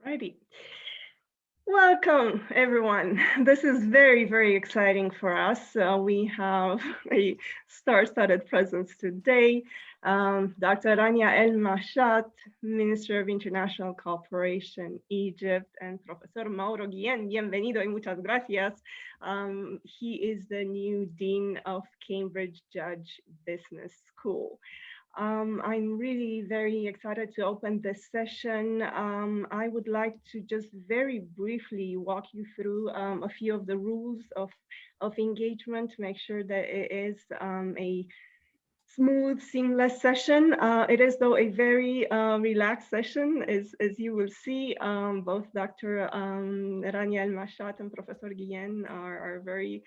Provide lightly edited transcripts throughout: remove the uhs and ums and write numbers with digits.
Alrighty. Welcome, everyone. This is very, very exciting for us. We have a star-studded presence today. Dr. Rania Al-Mashat, Minister of International Cooperation, Egypt, and Professor Mauro Guillén. Bienvenido y muchas gracias. He is the new Dean of Cambridge Judge Business School. I'm really very excited to open this session. I would like to just very briefly walk you through a few of the rules of engagement to make sure that it is a smooth, seamless session. It is, though, a very relaxed session, as you will see. Both Dr. Rania Al-Mashat and Professor Guillén are very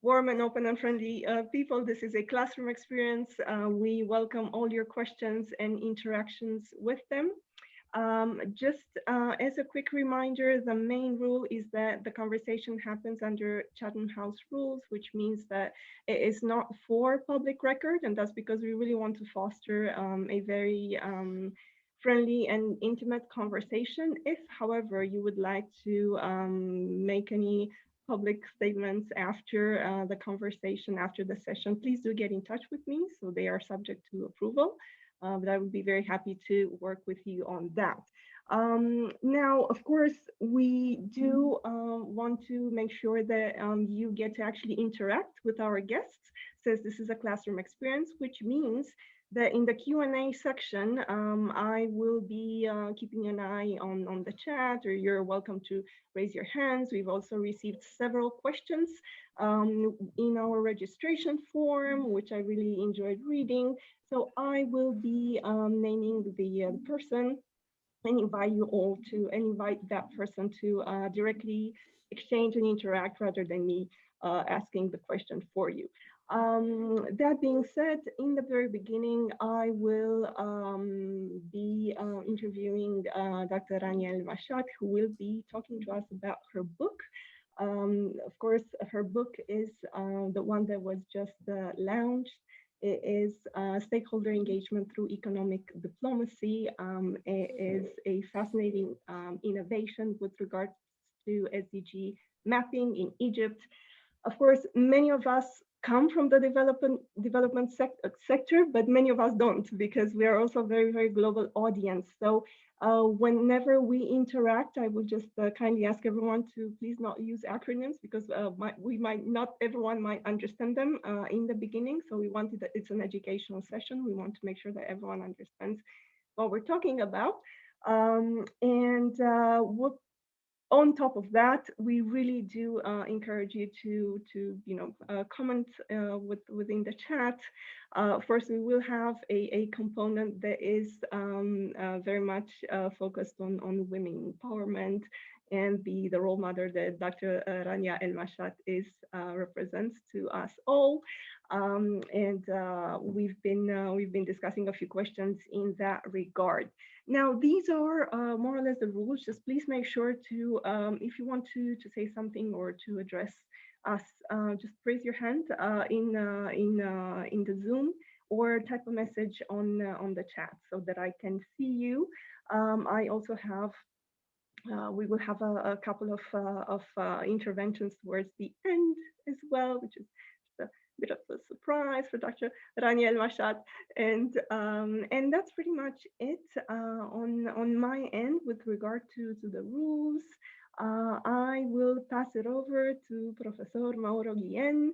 warm and open and friendly people. This is a classroom experience. We welcome all your questions and interactions with them. Just as a quick reminder, the main rule is that the conversation happens under Chatham House rules, which means that it is not for public record, and that's because we really want to foster a very friendly and intimate conversation. If, however, you would like to make any public statements after the conversation, after the session, please do get in touch with me. So they are subject to approval, but I would be very happy to work with you on that. Now, of course, we do want to make sure that you get to actually interact with our guests, since this is a classroom experience, which means that in the Q&A section, I will be keeping an eye on the chat, or you're welcome to raise your hands. We've also received several questions in our registration form, which I really enjoyed reading. So I will be naming the person and invite you all to invite that person to directly exchange and interact rather than me asking the question for you. That being said, in the very beginning, I will be interviewing Dr. Rania Al-Mashat, who will be talking to us about her book. Of course, her book is the one that was just launched. It is stakeholder engagement through economic diplomacy. It is a fascinating innovation with regards to SDG mapping in Egypt. Of course, many of us come from the development sector, but many of us don't, because we are also a very, very global audience. So whenever we interact, I would just kindly ask everyone to please not use acronyms, because not everyone might understand them in the beginning. So we wanted that it's an educational session. We want to make sure that everyone understands what we're talking about. On top of that, we really do encourage you to comment within the chat. First, we will have a component that is very much focused on women empowerment and the role model that Dr. Rania Al-Mashat represents to us all. We've been discussing a few questions in that regard. Now, these are more or less the rules. Just please make sure to, if you want to say something or to address us, just raise your hand in the Zoom, or type a message on the chat so that I can see you. I also have, we will have a couple of interventions towards the end as well, which is bit of a surprise for Dr. Rania Al-Mashat, and that's pretty much it on my end with regard to the rules. I will pass it over to Professor Mauro Guillén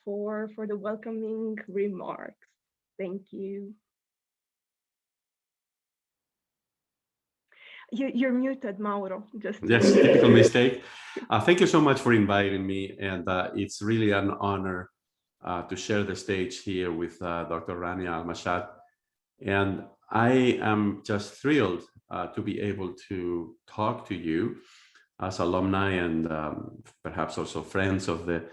for the welcoming remarks. Thank you. You're muted, Mauro. Yes, typical mistake. Thank you so much for inviting me, and it's really an honor to share the stage here with Dr. Rania Al-Mashat. And I am just thrilled to be able to talk to you as alumni and perhaps also friends of the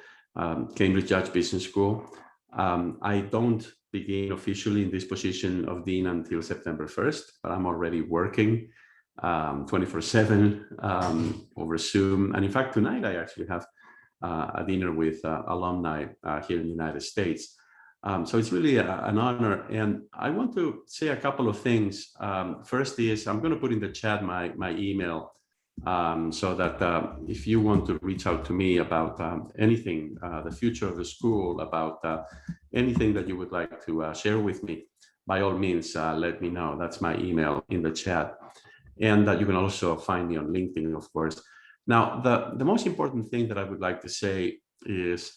Cambridge Judge Business School. I don't begin officially in this position of Dean until September 1st, but I'm already working 24/7 over Zoom. And in fact, tonight I actually have a dinner with alumni here in the United States. So it's really an honor. And I want to say a couple of things. First is I'm going to put in the chat my email so that if you want to reach out to me about anything, the future of the school, about anything that you would like to share with me, by all means, let me know. That's my email in the chat. And you can also find me on LinkedIn, of course. Now, the most important thing that I would like to say is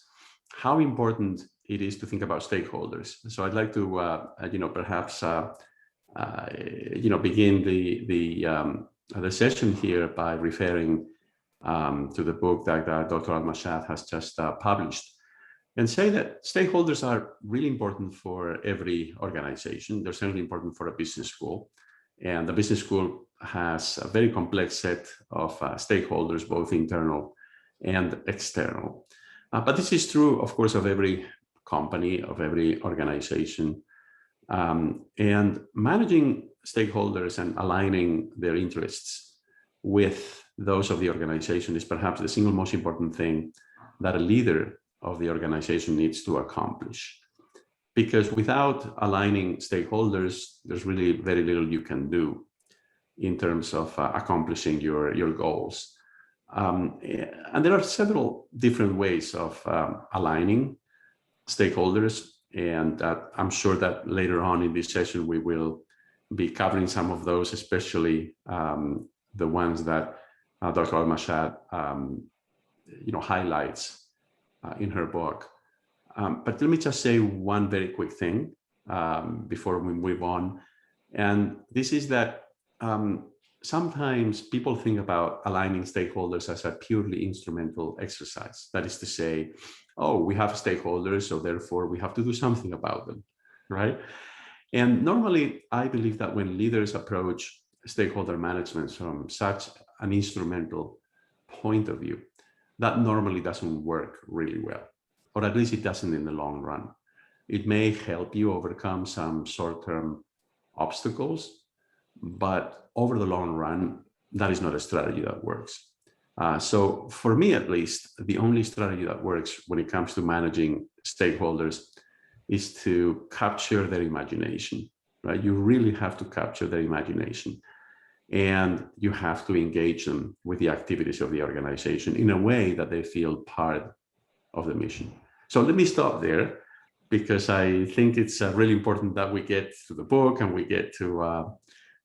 how important it is to think about stakeholders. So I'd like to, perhaps, begin the session here by referring to the book that Dr. Al-Mashat has just published, and say that stakeholders are really important for every organization. They're certainly important for a business school. And the business school has a very complex set of stakeholders, both internal and external. But this is true, of course, of every company, of every organization. And managing stakeholders and aligning their interests with those of the organization is perhaps the single most important thing that a leader of the organization needs to accomplish. Because without aligning stakeholders, there's really very little you can do in terms of accomplishing your goals. And there are several different ways of aligning stakeholders. And I'm sure that later on in this session, we will be covering some of those, especially the ones that Dr. Al-Mashat highlights in her book. But let me just say one very quick thing before we move on. And this is that sometimes people think about aligning stakeholders as a purely instrumental exercise. That is to say, oh, we have stakeholders, so therefore we have to do something about them, right? And normally, I believe that when leaders approach stakeholder management from such an instrumental point of view, that normally doesn't work really well, or at least it doesn't in the long run. It may help you overcome some short-term obstacles, but over the long run, that is not a strategy that works. So for me, at least, the only strategy that works when it comes to managing stakeholders is to capture their imagination, right? You really have to capture their imagination, and you have to engage them with the activities of the organization in a way that they feel part of the mission. So let me stop there, because I think it's really important that we get to the book and we get to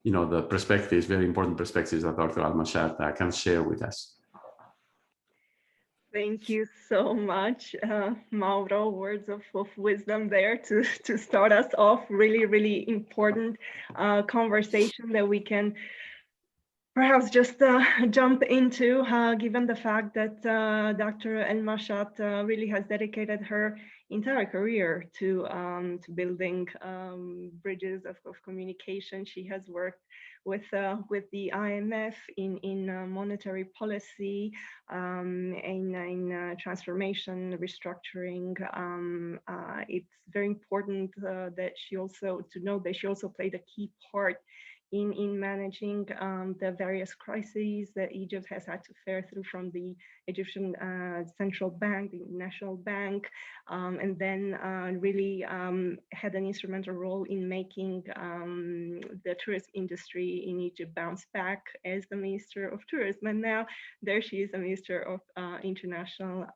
the perspectives, very important perspectives that Dr. Al-Mashat can share with us. Thank you so much, Mauro. Words of wisdom there to start us off. Really, really important conversation that we can perhaps just jump into, given the fact that Dr. Al-Mashat really has dedicated her entire career to building bridges of communication. She has worked with the IMF in monetary policy, in transformation, restructuring. It's very important that she also played a key part in managing the various crises that Egypt has had to fare through, from the Egyptian central bank, the national bank, and then really had an instrumental role in making the tourist industry in Egypt bounce back as the Minister of Tourism. And now there she is, the Minister of International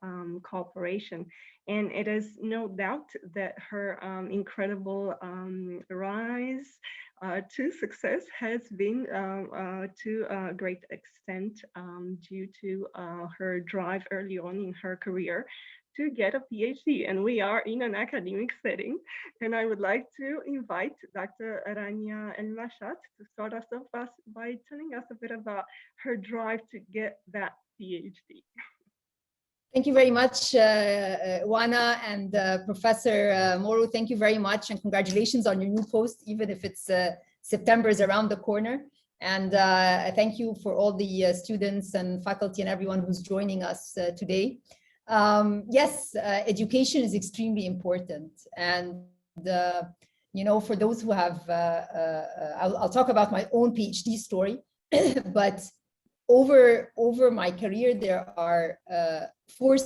Cooperation. And it is no doubt that her incredible rise to success has been to a great extent due to her drive early on in her career to get a PhD. And we are in an academic setting. And I would like to invite Dr. Rania Al-Mashat to start us off by telling us a bit about her drive to get that PhD. Thank you very much, Ioana, and Professor Mauro. Thank you very much, and congratulations on your new post, even if it's September is around the corner. And thank you for all the students and faculty and everyone who's joining us today. Yes, education is extremely important. And for those who have, I'll talk about my own PhD story, but over my career, there are 4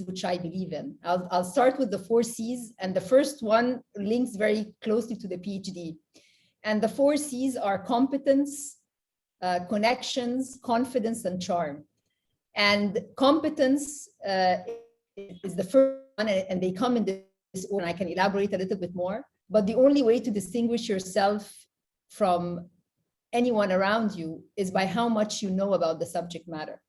which I believe in. I'll start with the 4 C's, and the first one links very closely to the PhD. And the 4 C's are competence, connections, confidence, and charm. And competence is the first one, and they come in this order, and I can elaborate a little bit more. But the only way to distinguish yourself from anyone around you is by how much you know about the subject matter.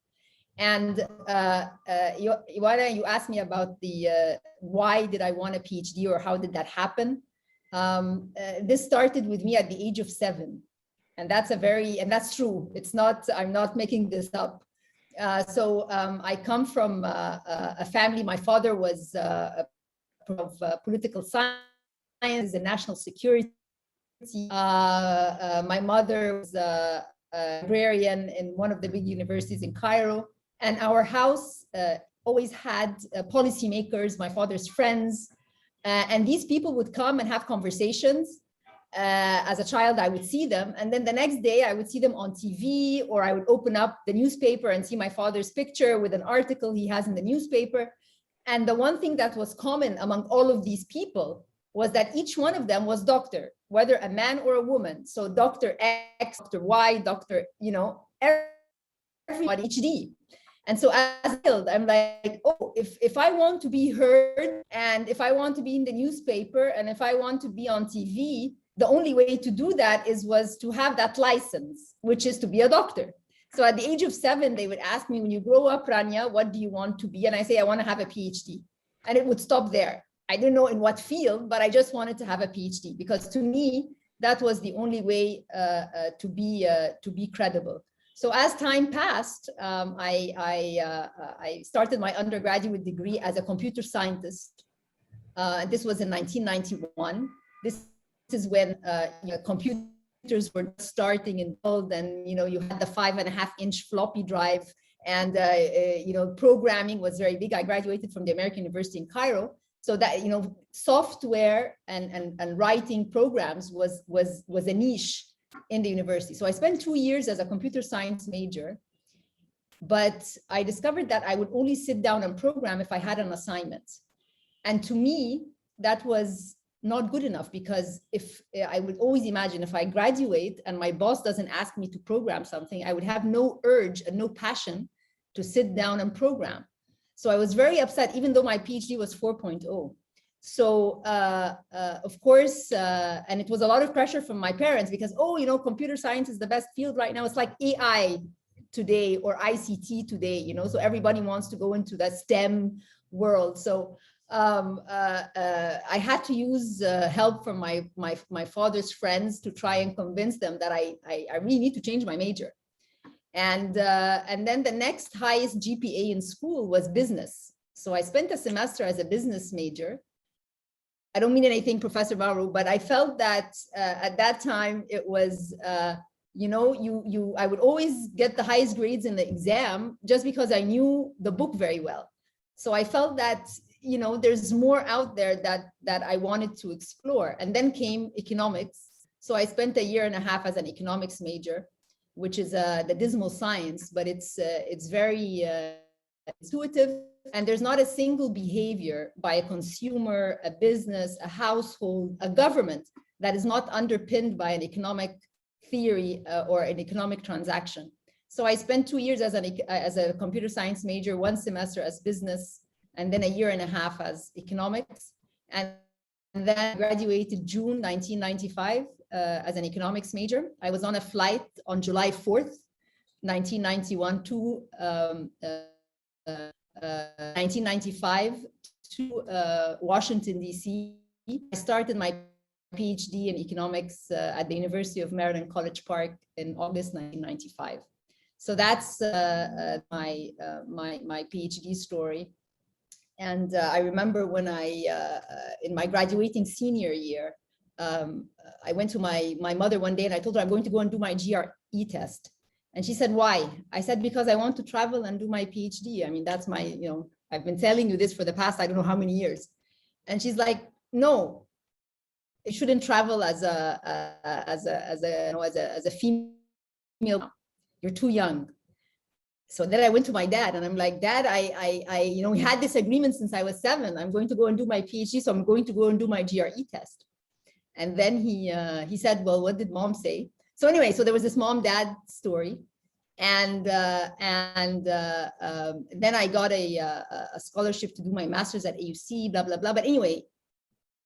And Ioana, you asked me about the why did I want a PhD, or how did that happen? This started with me at the age of 7. And that's true. It's not, I'm not making this up. I come from a family. My father was of political science and national security. My mother was a librarian in one of the big universities in Cairo. And our house always had policymakers, my father's friends. And these people would come and have conversations. As a child, I would see them. And then the next day I would see them on TV, or I would open up the newspaper and see my father's picture with an article he has in the newspaper. And the one thing that was common among all of these people was that each one of them was doctor, whether a man or a woman. So Dr. X, Dr. Y, Dr. Everybody PhD. And so as a child, I'm like, oh, if I want to be heard, and if I want to be in the newspaper, and if I want to be on TV, the only way to do that was to have that license, which is to be a doctor. So at the age of 7, they would ask me, when you grow up, Rania, what do you want to be? And I say, I want to have a PhD. And it would stop there. I didn't know in what field, but I just wanted to have a PhD, because to me, that was the only way to be credible. So as time passed, I started my undergraduate degree as a computer scientist. This was in 1991. This is when computers were starting in the world, and you had the 5.5-inch floppy drive, and programming was very big. I graduated from the American University in Cairo, so that software and writing programs was a niche in the university. So I spent 2 years as a computer science major, but I discovered that I would only sit down and program if I had an assignment. And to me, that was not good enough, because if I would always imagine, if I graduate and my boss doesn't ask me to program something, I would have no urge and no passion to sit down and program. So I was very upset, even though my PhD was 4.0. So of course, and it was a lot of pressure from my parents, because, computer science is the best field right now. It's like AI today, or ICT today, so everybody wants to go into the STEM world. So I had to use help from my father's friends to try and convince them that I really need to change my major. And then the next highest GPA in school was business. So I spent a semester as a business major. I don't mean anything, Professor Mauro, but I felt that at that time it was, I would always get the highest grades in the exam just because I knew the book very well. So I felt that, there's more out there that I wanted to explore. And then came economics. So I spent 1.5 years as an economics major, which is the dismal science, but it's very intuitive. And there's not a single behavior by a consumer, a business, a household, a government that is not underpinned by an economic theory or an economic transaction. So I spent 2 years as a computer science major, 1 semester as business, and then 1.5 years as economics. And then graduated June 1995 as an economics major. I was on a flight on July 4th, 1991 to 1995 to Washington, D.C. I started my PhD in economics at the University of Maryland, College Park in August 1995. So that's my PhD story. And I remember when in my graduating senior year, I went to my mother one day and I told her I'm going to go and do my GRE test. And she said, why? I said, because I want to travel and do my PhD. I mean, that's my, I've been telling you this for the past, I don't know how many years. And she's like, no, you shouldn't travel as a female. You're too young. So then I went to my dad and I'm like, Dad, we had this agreement since I was 7. I'm going to go and do my PhD, so I'm going to go and do my GRE test. And then he said, well, what did mom say? So anyway, so there was this mom-dad story. And then I got a scholarship to do my master's at AUC, blah, blah, blah. But anyway,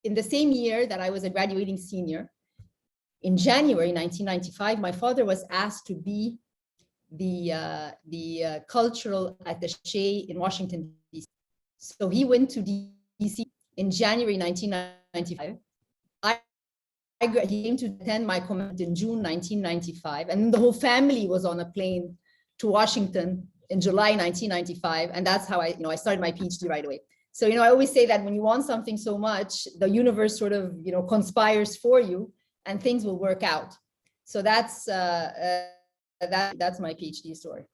in the same year that I was a graduating senior, in January 1995, my father was asked to be the cultural attaché in Washington, D.C. So he went to D.C. in January 1995. He came to attend my commencement in June 1995, and the whole family was on a plane to Washington in July 1995, and that's how I started my PhD right away. So I always say that when you want something so much, the universe sort of conspires for you, and things will work out. So that's my PhD story.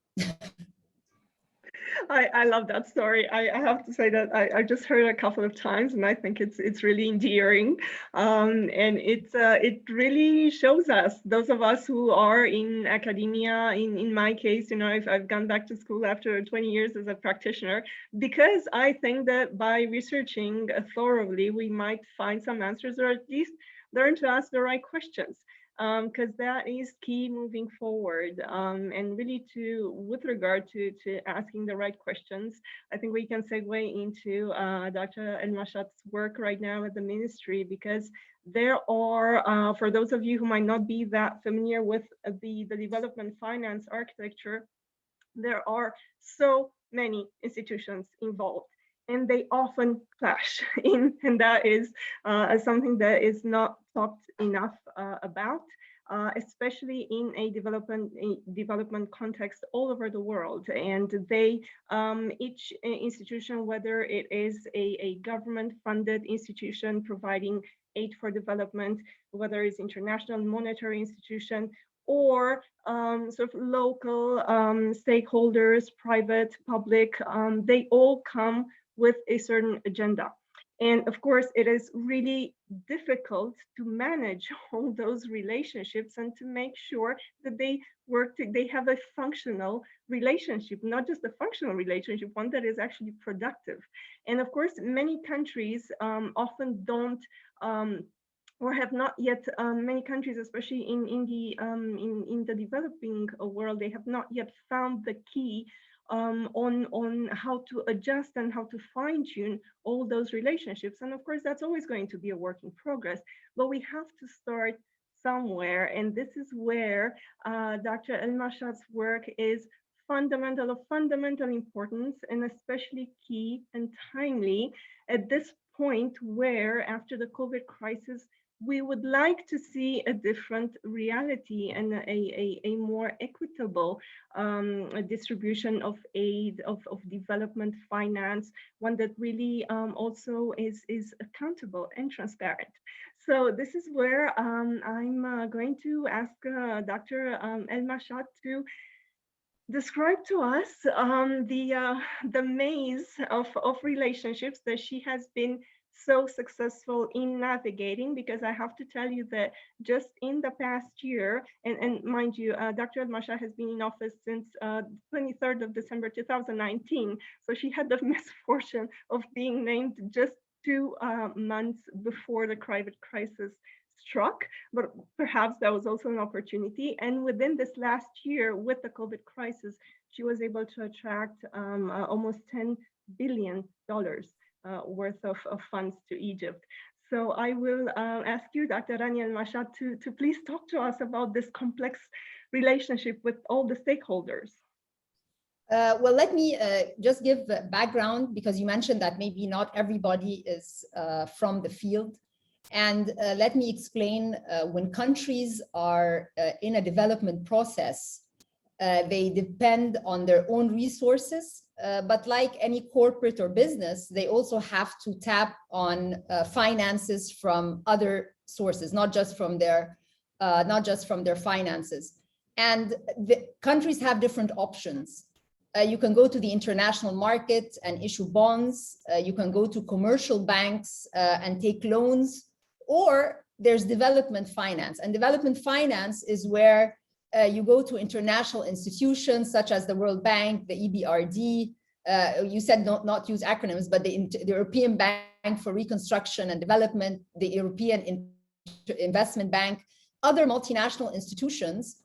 I love that story. I have to say that I just heard it a couple of times, and I think it's really endearing, and it really shows us, those of us who are in academia. In my case, I've gone back to school after 20 years as a practitioner, because I think that by researching thoroughly, we might find some answers, or at least learn to ask the right questions. Because that is key moving forward, and really with regard to asking the right questions, I think we can segue into Dr. Al-Mashat's work right now at the ministry, because there are, for those of you who might not be that familiar with the development finance architecture, there are so many institutions involved, and they often clash and that is something that is not talked enough about, especially in a development context all over the world. And each institution, whether it is a government-funded institution providing aid for development, whether it's international monetary institution, or sort of local stakeholders, private, public, they all come with a certain agenda. And of course, it is really difficult to manage all those relationships and to make sure that they they have a functional relationship, not just a functional relationship, one that is actually productive. And of course, many countries often don't or have not yet, many countries, especially in the developing world, they have not yet found the key on how to adjust and how to fine tune all those relationships. And of course, that's always going to be a work in progress, but we have to start somewhere. And this is where Dr. Al-Mashat's work is of fundamental importance, and especially key and timely at this point where, after the COVID crisis, we would like to see a different reality and a more equitable distribution of aid, of development finance, one that really also is accountable and transparent. So this is where I'm going to ask Dr. Al-Mashat to describe to us the maze of relationships that she has been so successful in navigating, because I have to tell you that just in the past year, and mind you, Dr. Al-Mashat has been in office since 23rd of December 2019, so she had the misfortune of being named just 2 months before the COVID crisis struck, but perhaps that was also an opportunity. And within this last year, with the COVID crisis, she was able to attract almost $10 billion worth of funds to Egypt. So I will ask you, Dr. Rania Al-Mashat, to please talk to us about this complex relationship with all the stakeholders. Well, let me just give background, because you mentioned that maybe not everybody is from the field. And let me explain, when countries are in a development process, they depend on their own resources, but like any corporate or business, they also have to tap on finances from other sources, not just from their finances. And the countries have different options. You can go to the international market and issue bonds. You can go to commercial banks and take loans, or there's development finance. And development finance is where you go to international institutions such as the World Bank, the EBRD. You said not use acronyms, but the European Bank for Reconstruction and Development, the European Investment Bank, other multinational institutions,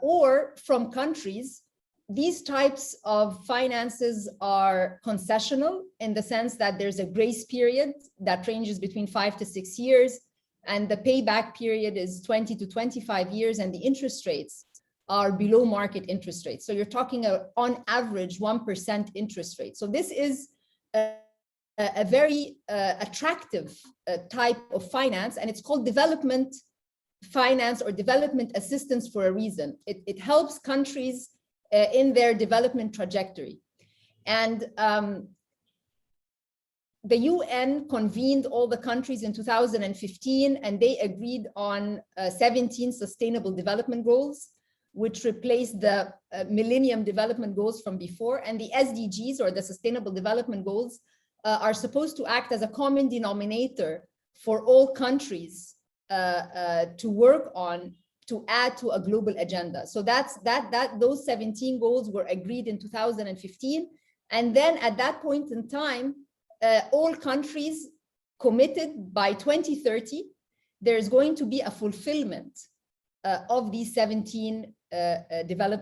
or from countries. These types of finances are concessional in the sense that there's a grace period that ranges between 5 to 6 years, and the payback period is 20 to 25 years, and the interest rates are below market interest rates. So you're talking on average 1% interest rate. So this is a very attractive type of finance, and it's called development finance or development assistance for a reason. It helps countries in their development trajectory. And the UN convened all the countries in 2015, and they agreed on 17 sustainable development goals, which replaced the Millennium Development Goals from before. And the SDGs, or the Sustainable Development Goals, are supposed to act as a common denominator for all countries to work on, to add to a global agenda. So those 17 goals were agreed in 2015. And then at that point in time, all countries committed by 2030, there's going to be a fulfillment of these 17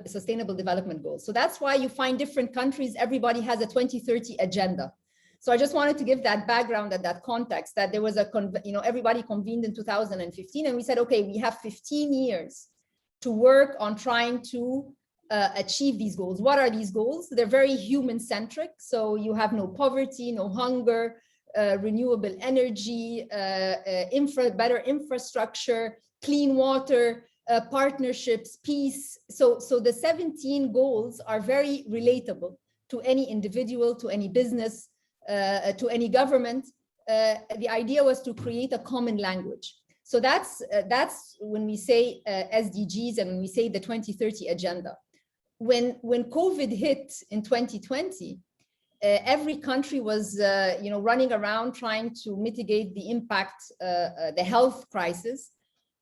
sustainable development goals. So that's why you find different countries, everybody has a 2030 agenda. So I just wanted to give that background and that context, that there was everybody convened in 2015, and we said, okay, we have 15 years to work on trying to achieve these goals. What are these goals? They're very human-centric. So you have no poverty, no hunger, renewable energy, better infrastructure, clean water, partnerships, peace. So the 17 goals are very relatable to any individual, to any business, to any government. The idea was to create a common language. So that's when we say SDGs and when we say the 2030 agenda. When COVID hit in 2020, every country was running around trying to mitigate the impact, the health crisis,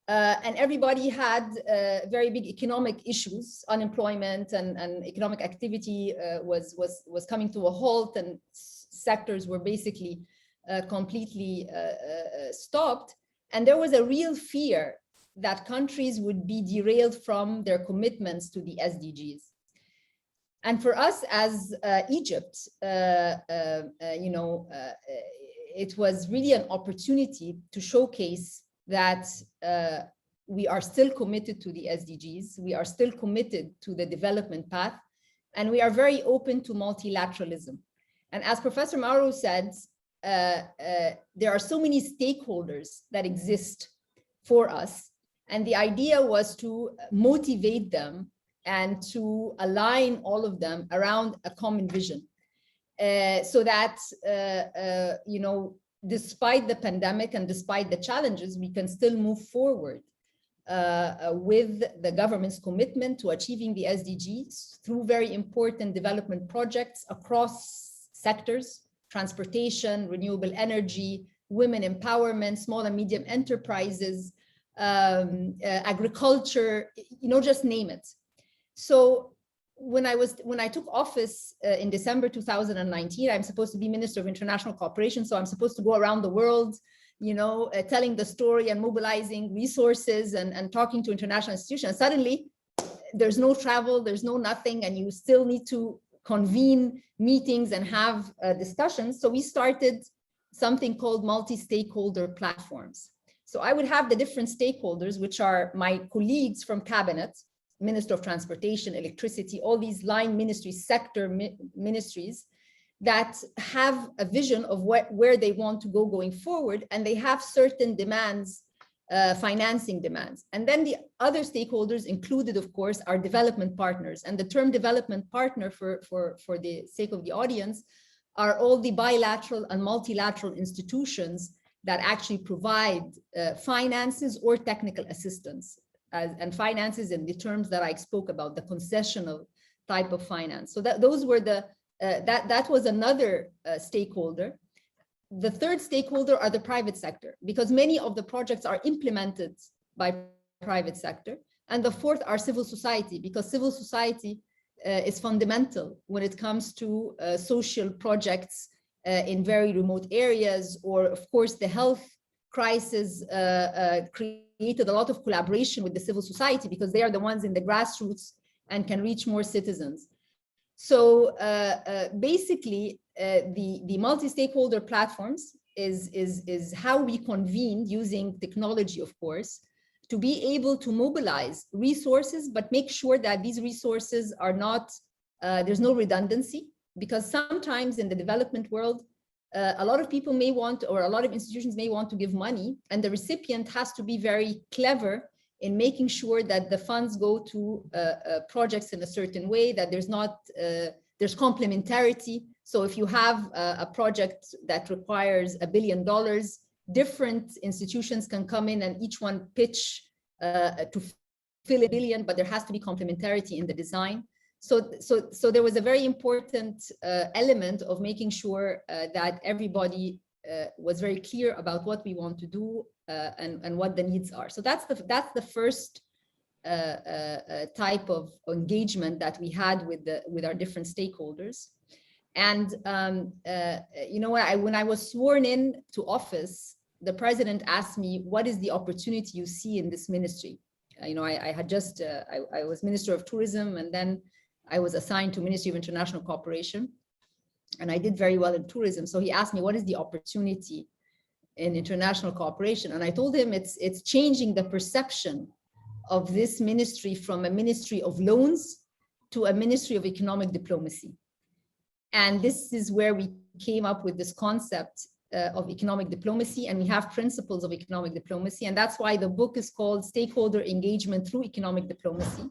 and everybody had very big economic issues. Unemployment and economic activity was coming to a halt, and sectors were basically completely stopped. And there was a real fear that countries would be derailed from their commitments to the SDGs. And for us as Egypt, it was really an opportunity to showcase that we are still committed to the SDGs, we are still committed to the development path, and we are very open to multilateralism. And as Professor Mauro said, there are so many stakeholders that exist for us. And the idea was to motivate them and to align all of them around a common vision. So that, despite the pandemic and despite the challenges, we can still move forward with the government's commitment to achieving the SDGs through very important development projects across sectors: transportation, renewable energy, women empowerment, small and medium enterprises, agriculture, just name it. So when I took office in December 2019, I'm supposed to be Minister of International Cooperation. So I'm supposed to go around the world, telling the story and mobilizing resources and talking to international institutions. Suddenly, there's no travel, there's no nothing, and you still need to convene meetings and have discussions. So we started something called multi-stakeholder platforms. So I would have the different stakeholders, which are my colleagues from cabinet, Minister of Transportation, Electricity, all these line ministries, sector ministries that have a vision of where they want to go going forward, and they have certain demands, financing demands. And then the other stakeholders included, of course, are development partners. And the term development partner, for the sake of the audience, are all the bilateral and multilateral institutions that actually provide finances or technical assistance. And finances in the terms that I spoke about, the concessional type of finance. So that was another stakeholder. The third stakeholder are the private sector, because many of the projects are implemented by private sector. And the fourth are civil society, because civil society is fundamental when it comes to social projects in very remote areas, or of course the health crisis created a lot of collaboration with the civil society, because they are the ones in the grassroots and can reach more citizens. So basically, the multi-stakeholder platforms is how we convened using technology, of course, to be able to mobilize resources, but make sure that these resources are not, there's no redundancy, because sometimes in the development world, a lot of people may want, or a lot of institutions may want to give money, and the recipient has to be very clever in making sure that the funds go to projects in a certain way, that there's not, there's complementarity. So if you have a project that requires $1 billion, different institutions can come in and each one pitch to fill $1 billion, but there has to be complementarity in the design. So there was a very important element of making sure that everybody was very clear about what we want to do and what the needs are. So that's the first type of engagement that we had with our different stakeholders. And you know, when I was sworn in to office, the president asked me, what is the opportunity you see in this ministry? You know, I had just, I was Minister of Tourism, and then I was assigned to Ministry of International Cooperation, and I did very well in tourism. So he asked me, what is the opportunity in international cooperation? And I told him it's changing the perception of this ministry from a ministry of loans to a ministry of economic diplomacy. And this is where we came up with this concept of economic diplomacy, and we have principles of economic diplomacy. And that's why the book is called Stakeholder Engagement Through Economic Diplomacy.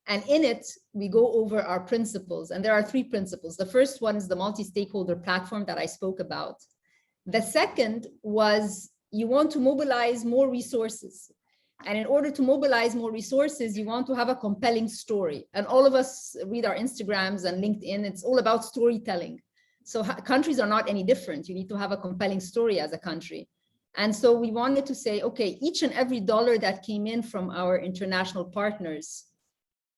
And in it, we go over our principles. And there are 3 principles. The first one is the multi-stakeholder platform that I spoke about. The second was you want to mobilize more resources. And in order to mobilize more resources, you want to have a compelling story. And all of us read our Instagrams and LinkedIn. It's all about storytelling. So countries are not any different. You need to have a compelling story as a country. And so we wanted to say, okay, each and every dollar that came in from our international partners,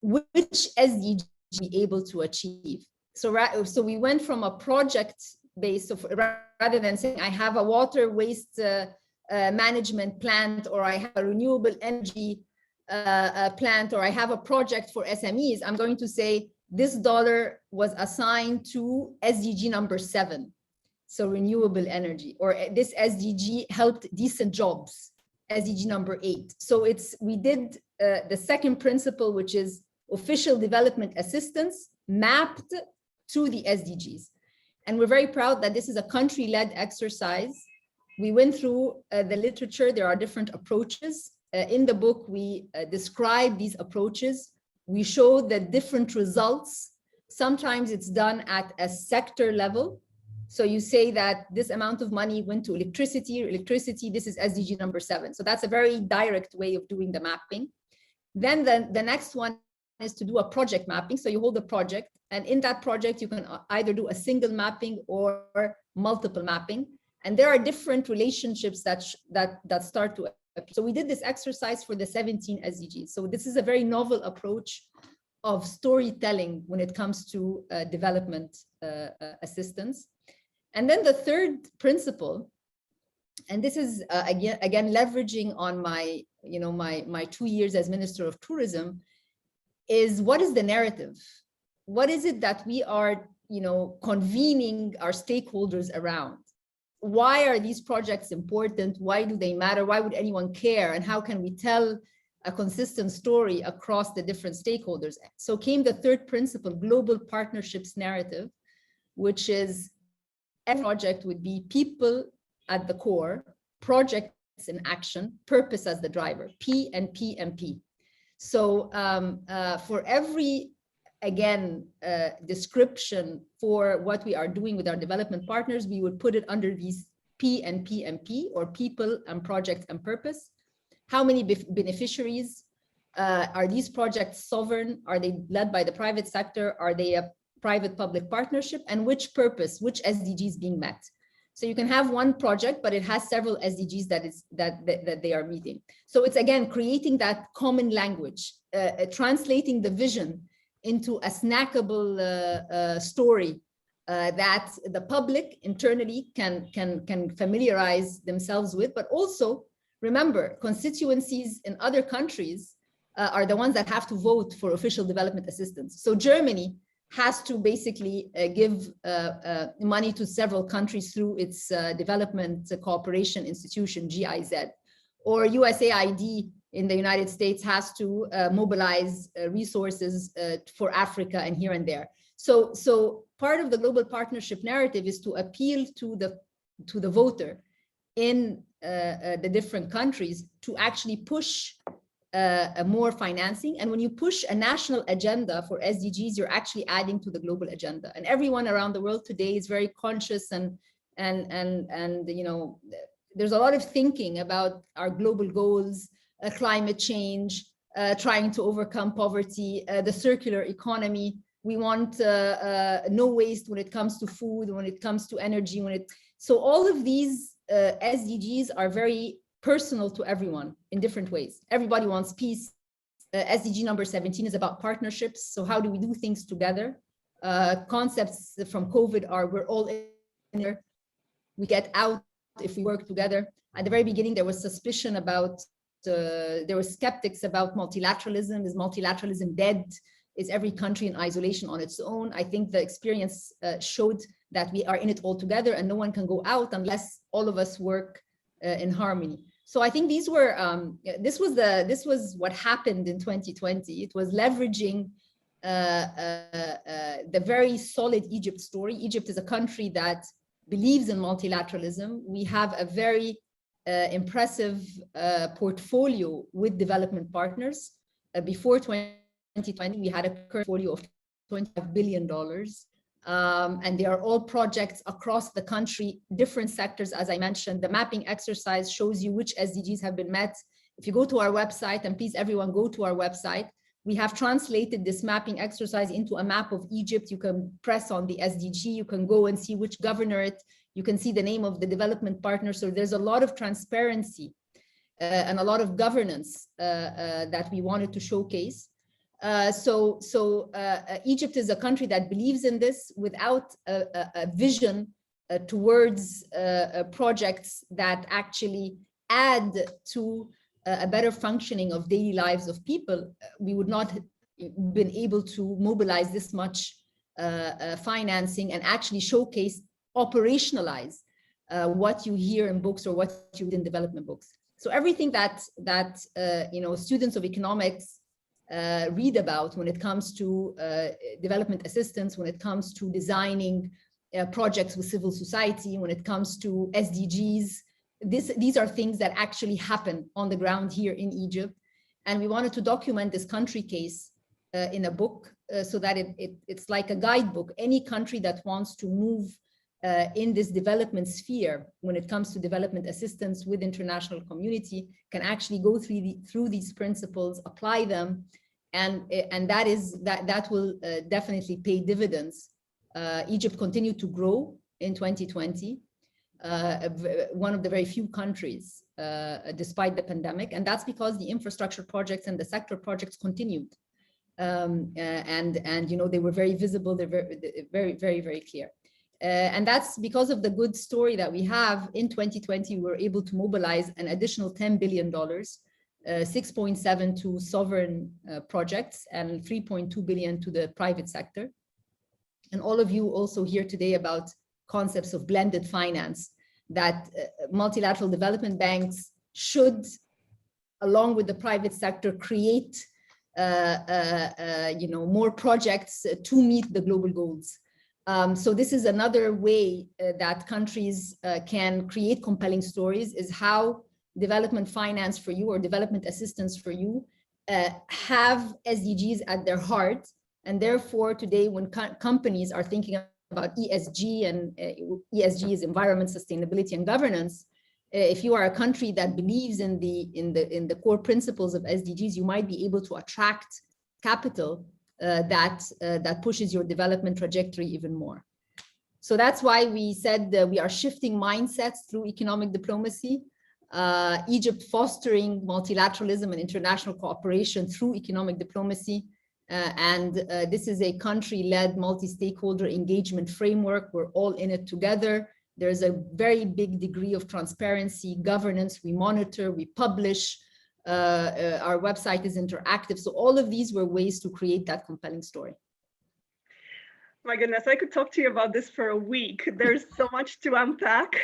which SDG we able to achieve? So we went from a project base of, rather than saying I have a water waste management plant, or I have a renewable energy plant, or I have a project for SMEs, I'm going to say this dollar was assigned to SDG number 7, so renewable energy, or this SDG helped decent jobs, SDG number 8. So we did the second principle, which is official development assistance mapped to the SDGs. And we're very proud that this is a country-led exercise. We went through the literature. There are different approaches. In the book, we describe these approaches. We show the different results. Sometimes it's done at a sector level. So you say that this amount of money went to electricity, this is SDG number 7. So that's a very direct way of doing the mapping. Then the next one is to do a project mapping. So you hold a project, and in that project, you can either do a single mapping or multiple mapping. And there are different relationships that start to appear. So we did this exercise for the 17 SDGs. So this is a very novel approach of storytelling when it comes to development assistance. And then the third principle, and this is again leveraging on my 2 years as Minister of Tourism, is what is the narrative? What is it that we are convening our stakeholders around? Why are these projects important? Why do they matter? Why would anyone care? And how can we tell a consistent story across the different stakeholders? So came the third principle, global partnerships narrative, which is every project would be people at the core, projects in action, purpose as the driver, P and P and P. So for every, again, description for what we are doing with our development partners, we would put it under these P and P and P, or people and project and purpose. How many beneficiaries? Are these projects sovereign? Are they led by the private sector? Are they a private-public partnership? And which purpose, which SDGs being met? So you can have one project, but it has several SDGs that they are meeting. So it's again creating that common language, translating the vision into a snackable story that the public internally can familiarize themselves with. But also remember, constituencies in other countries are the ones that have to vote for official development assistance. So Germany has to basically give money to several countries through its development cooperation institution, GIZ, or USAID in the United States has to mobilize resources for Africa and here and there. So part of the global partnership narrative is to appeal to the voter in the different countries to actually push more financing. And when you push a national agenda for SDGs, you're actually adding to the global agenda. And everyone around the world today is very conscious and you know, there's a lot of thinking about our global goals, climate change, trying to overcome poverty, the circular economy. We want no waste when it comes to food, when it comes to energy, so all of these SDGs are very personal to everyone in different ways. Everybody wants peace. SDG number 17 is about partnerships. So how do we do things together? Concepts from COVID are we're all in there. We get out if we work together. At the very beginning, there was suspicion about, there were skeptics about multilateralism. Is multilateralism dead? Is every country in isolation on its own? I think the experience showed that we are in it all together and no one can go out unless all of us work in harmony. So I think these were, this was what happened in 2020. It was leveraging the very solid Egypt story. Egypt is a country that believes in multilateralism. We have a very impressive portfolio with development partners. Before 2020, we had a current portfolio of $25 billion. And they are all projects across the country, different sectors, as I mentioned. The mapping exercise shows you which SDGs have been met. If you go to our website, and please everyone go to our website, we have translated this mapping exercise into a map of Egypt. You can press on the SDG, you can go and see which governorate, you can see the name of the development partner. So there's a lot of transparency and a lot of governance that we wanted to showcase. Egypt is a country that believes in this without a vision towards projects that actually add to a better functioning of daily lives of people. We would not have been able to mobilize this much financing and actually showcase, operationalize what you hear in books or what you read in development books. So everything that you know, students of economics read about when it comes to development assistance, when it comes to designing projects with civil society, when it comes to SDGs, these are things that actually happen on the ground here in Egypt. And we wanted to document this country case in a book so that it's like a guidebook. Any country that wants to move in this development sphere when it comes to development assistance with international community can actually go through these principles, apply them, and that will definitely pay dividends. Egypt continued to grow in 2020, one of the very few countries despite the pandemic, and that's because the infrastructure projects and the sector projects continued, and you know, they were very visible. They're very clear. And that's because of the good story that we have. In 2020, we were able to mobilize an additional $10 billion, 6.7 to sovereign projects and 3.2 billion to the private sector. And all of you also hear today about concepts of blended finance, that multilateral development banks should, along with the private sector, create you know, more projects to meet the global goals. So this is another way that countries can create compelling stories, is how development finance for you or development assistance for you have SDGs at their heart. And therefore today, when companies are thinking about ESG, and ESG is environment, sustainability, and governance, if you are a country that believes in the core principles of SDGs, you might be able to attract capital that pushes your development trajectory even more. So that's why we said we are shifting mindsets through economic diplomacy. Egypt fostering multilateralism and international cooperation through economic diplomacy. This is a country-led multi-stakeholder engagement framework. We're all in it together. There's a very big degree of transparency, governance. We monitor, we publish. Our website is interactive. So all of these were ways to create that compelling story. My goodness, I could talk to you about this for a week. There's so much to unpack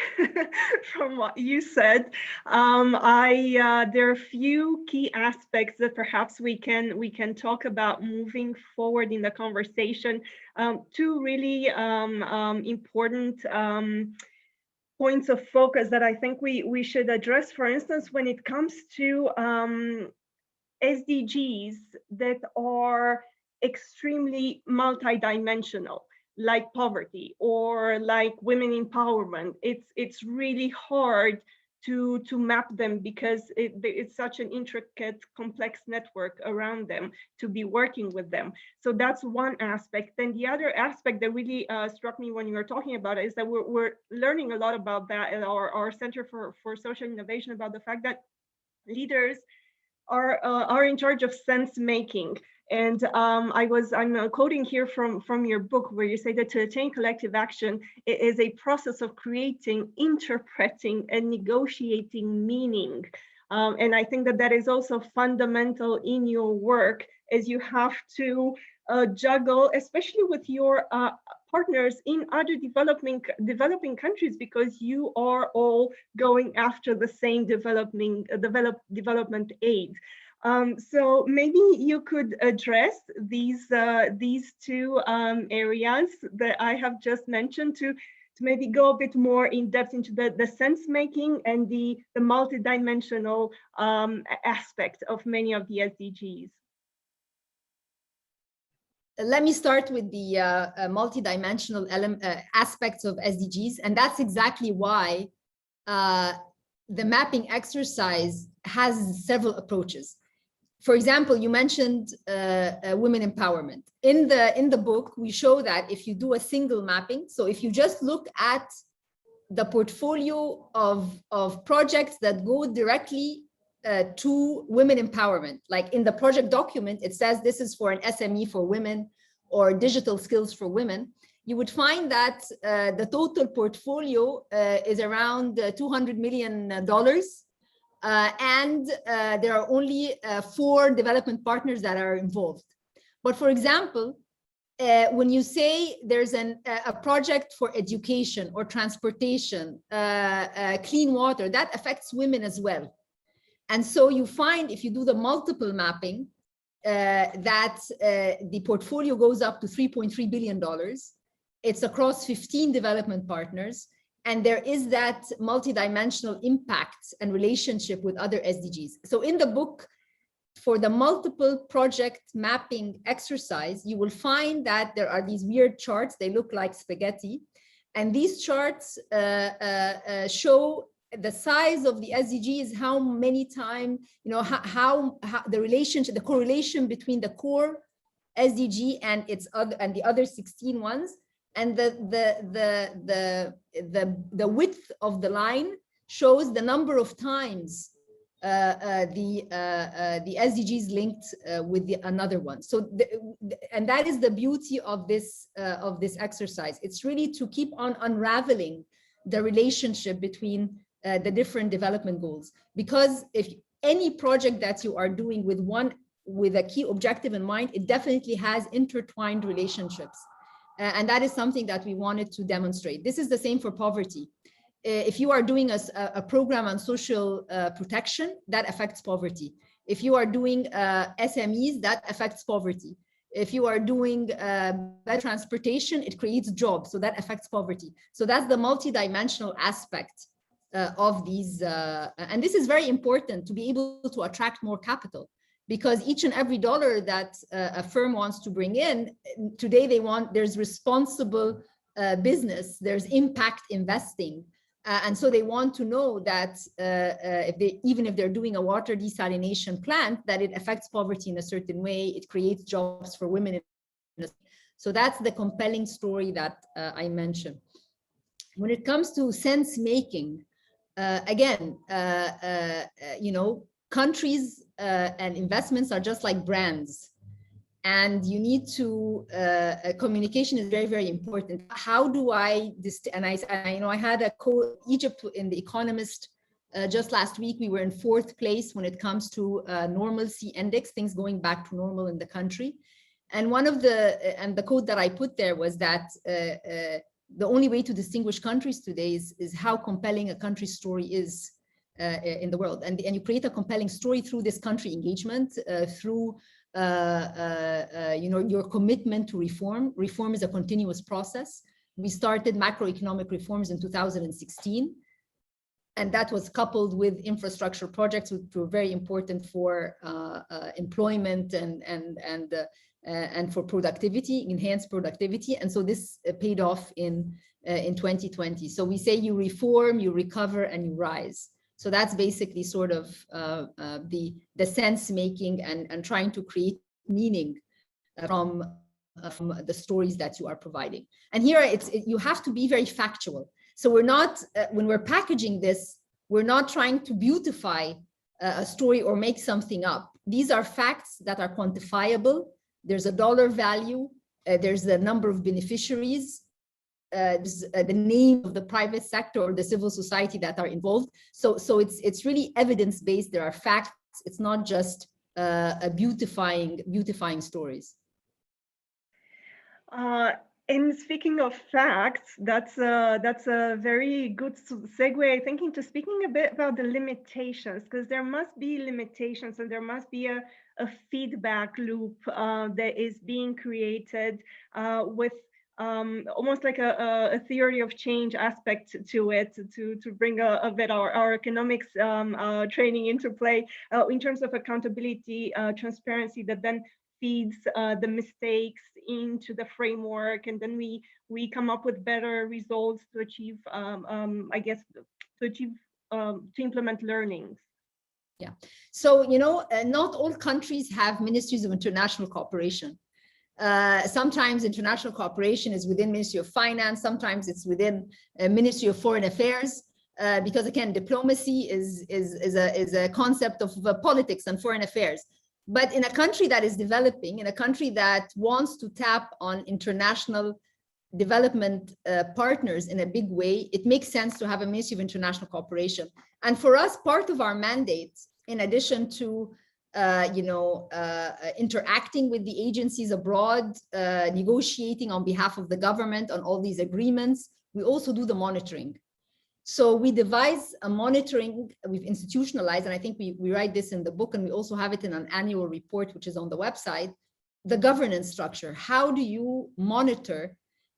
from what you said. There are a few key aspects that perhaps we can talk about moving forward in the conversation. Two really important points of focus that I think we should address. For instance, when it comes to SDGs that are extremely multidimensional, like poverty or like women empowerment. It's really hard to map them because it's such an intricate, complex network around them to be working with them. So that's one aspect. Then the other aspect that really struck me when you were talking about it is that we're learning a lot about that at our Center for Social Innovation, about the fact that leaders are in charge of sense making. And I'm quoting here from your book, where you say that to attain collective action, it is a process of creating, interpreting, and negotiating meaning. And I think that is also fundamental in your work, as you have to juggle, especially with your partners in other developing countries, because you are all going after the same development aid. So maybe you could address these two areas that I have just mentioned to maybe go a bit more in depth into the sense making and the multidimensional aspect of many of the SDGs. Let me start with the multidimensional aspects of SDGs, and that's exactly why the mapping exercise has several approaches. For example, you mentioned women empowerment. In the book, we show that if you do a single mapping, so if you just look at the portfolio of projects that go directly to women empowerment, like in the project document, it says this is for an SME for women or digital skills for women, you would find that the total portfolio is around $200 million. And there are only 4 development partners that are involved. But for example, when you say there's a project for education or transportation, clean water, that affects women as well. And so you find, if you do the multiple mapping, that the portfolio goes up to $3.3 billion. It's across 15 development partners. And there is that multidimensional impact and relationship with other SDGs. So in the book, for the multiple project mapping exercise, you will find that there are these weird charts. They look like spaghetti. And these charts show the size of the SDGs, how many times, how the relationship, the correlation between the core SDG and the other 16 ones. And the width of the line shows the number of times the SDGs linked with another one. So, and that is the beauty of this exercise. It's really to keep on unraveling the relationship between the different development goals. Because if any project that you are doing with a key objective in mind, it definitely has intertwined relationships. And that is something that we wanted to demonstrate. This is the same for poverty. If you are doing a program on social protection, that affects poverty. If you are doing SMEs, that affects poverty. If you are doing better transportation, it creates jobs, so that affects poverty. So that's the multidimensional aspect of these. And this is very important to be able to attract more capital. Because each and every dollar that a firm wants to bring in, today there's responsible business, there's impact investing. And so they want to know that even if they're doing a water desalination plant, that it affects poverty in a certain way, it creates jobs for women. So that's the compelling story that I mentioned. When it comes to sense making, again, countries and investments are just like brands. And you need to, communication is very, very important. How do I, I had a Egypt in The Economist just last week. We were in 4th place when it comes to normalcy index, things going back to normal in the country. And one of the quote that I put there was that the only way to distinguish countries today is how compelling a country's story is in the world. And you create a compelling story through this country engagement, through your commitment to reform. Reform is a continuous process. We started macroeconomic reforms in 2016, and that was coupled with infrastructure projects, which were very important for employment and for productivity, enhanced productivity. And so this paid off in 2020. So we say you reform, you recover, and you rise. So that's basically sort of the sense making and trying to create meaning from the stories that you are providing. And here you have to be very factual. So we're not, when we're packaging this, we're not trying to beautify a story or make something up. These are facts that are quantifiable. There's a dollar value, there's the number of beneficiaries, the name of the private sector or the civil society that are involved. So it's really evidence-based. There are facts. It's not just beautifying stories. And speaking of facts, that's a very good segue, I think, into speaking a bit about the limitations, because there must be limitations and there must be a feedback loop that is being created with almost like a theory of change aspect to it, to bring a bit our economics training into play in terms of accountability, transparency, that then feeds the mistakes into the framework, and then we come up with better results to achieve, I guess, to implement learnings. Yeah. So, not all countries have ministries of international cooperation. Sometimes international cooperation is within Ministry of Finance. Sometimes it's within Ministry of Foreign Affairs, because again, diplomacy is a concept of politics and foreign affairs. But in a country that is developing, in a country that wants to tap on international development partners in a big way, it makes sense to have a Ministry of International Cooperation. And for us, part of our mandate, in addition to interacting with the agencies abroad, negotiating on behalf of the government on all these agreements, we also do the monitoring. So we devise a monitoring, we've institutionalized, and I think we write this in the book, and we also have it in an annual report, which is on the website, the governance structure. How do you monitor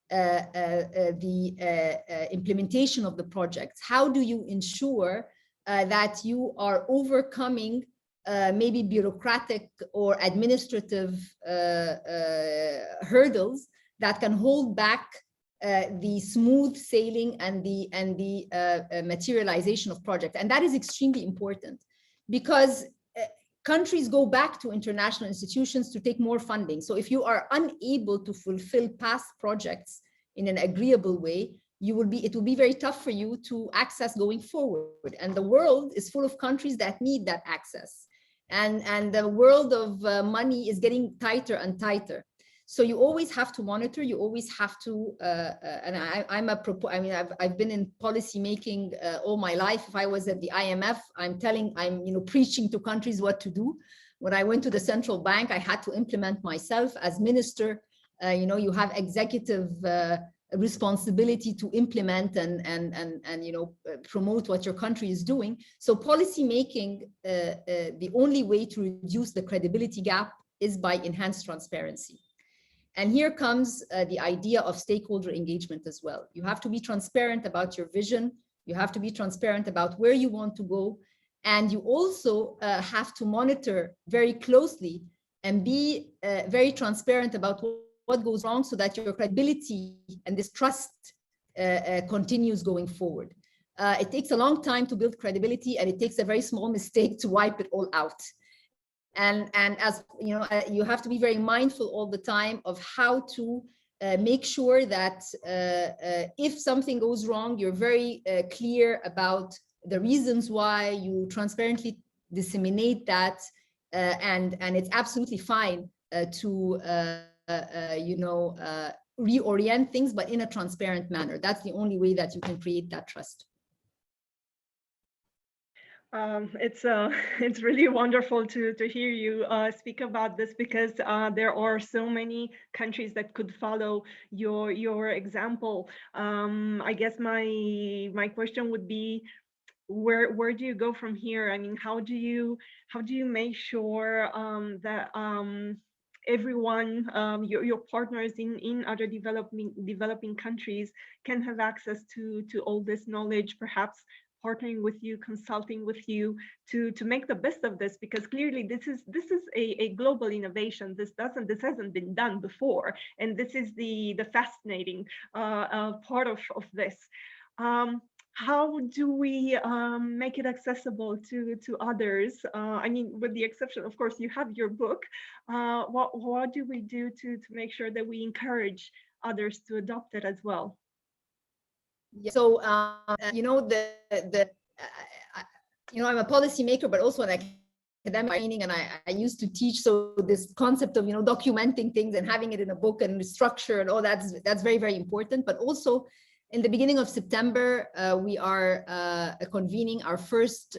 the implementation of the projects? How do you ensure that you are overcoming maybe bureaucratic or administrative hurdles that can hold back the smooth sailing and the materialization of projects? And that is extremely important, because countries go back to international institutions to take more funding. So if you are unable to fulfill past projects in an agreeable way, it will be very tough for you to access going forward. And the world is full of countries that need that access. And the world of money is getting tighter and tighter. So you always have to monitor. You always have to. And I've been in policy making all my life. If I was at the IMF, I'm preaching to countries what to do. When I went to the central bank, I had to implement myself as minister. You have executive responsibility to implement and promote what your country is doing. So policy making, the only way to reduce the credibility gap is by enhanced transparency. And here comes the idea of stakeholder engagement as well. You have to be transparent about your vision. You have to be transparent about where you want to go. And you also have to monitor very closely and be very transparent about what goes wrong, so that your credibility and this trust continues going forward. It takes a long time to build credibility, and it takes a very small mistake to wipe it all out. And as you know, you have to be very mindful all the time of how to make sure that if something goes wrong, you're very clear about the reasons why, you transparently disseminate that, and it's absolutely fine to reorient things, but in a transparent manner. That's the only way that you can create that trust. It's really wonderful to hear you speak about this, because there are so many countries that could follow your example. I guess my question would be, where do you go from here? I mean, how do you make sure that everyone, your partners in other developing countries can have access to all this knowledge, perhaps partnering with you, consulting with you to make the best of this, because clearly this is a global innovation. This hasn't been done before, and this is the fascinating part of this. How do we make it accessible to others? I mean, with the exception, of course, you have your book. What do we do to make sure that we encourage others to adopt it as well? So, I'm a policymaker, but also an academic training, and I used to teach. So this concept of, documenting things and having it in a book and structure and all that's very, very important. But also, in the beginning of September, we are convening our first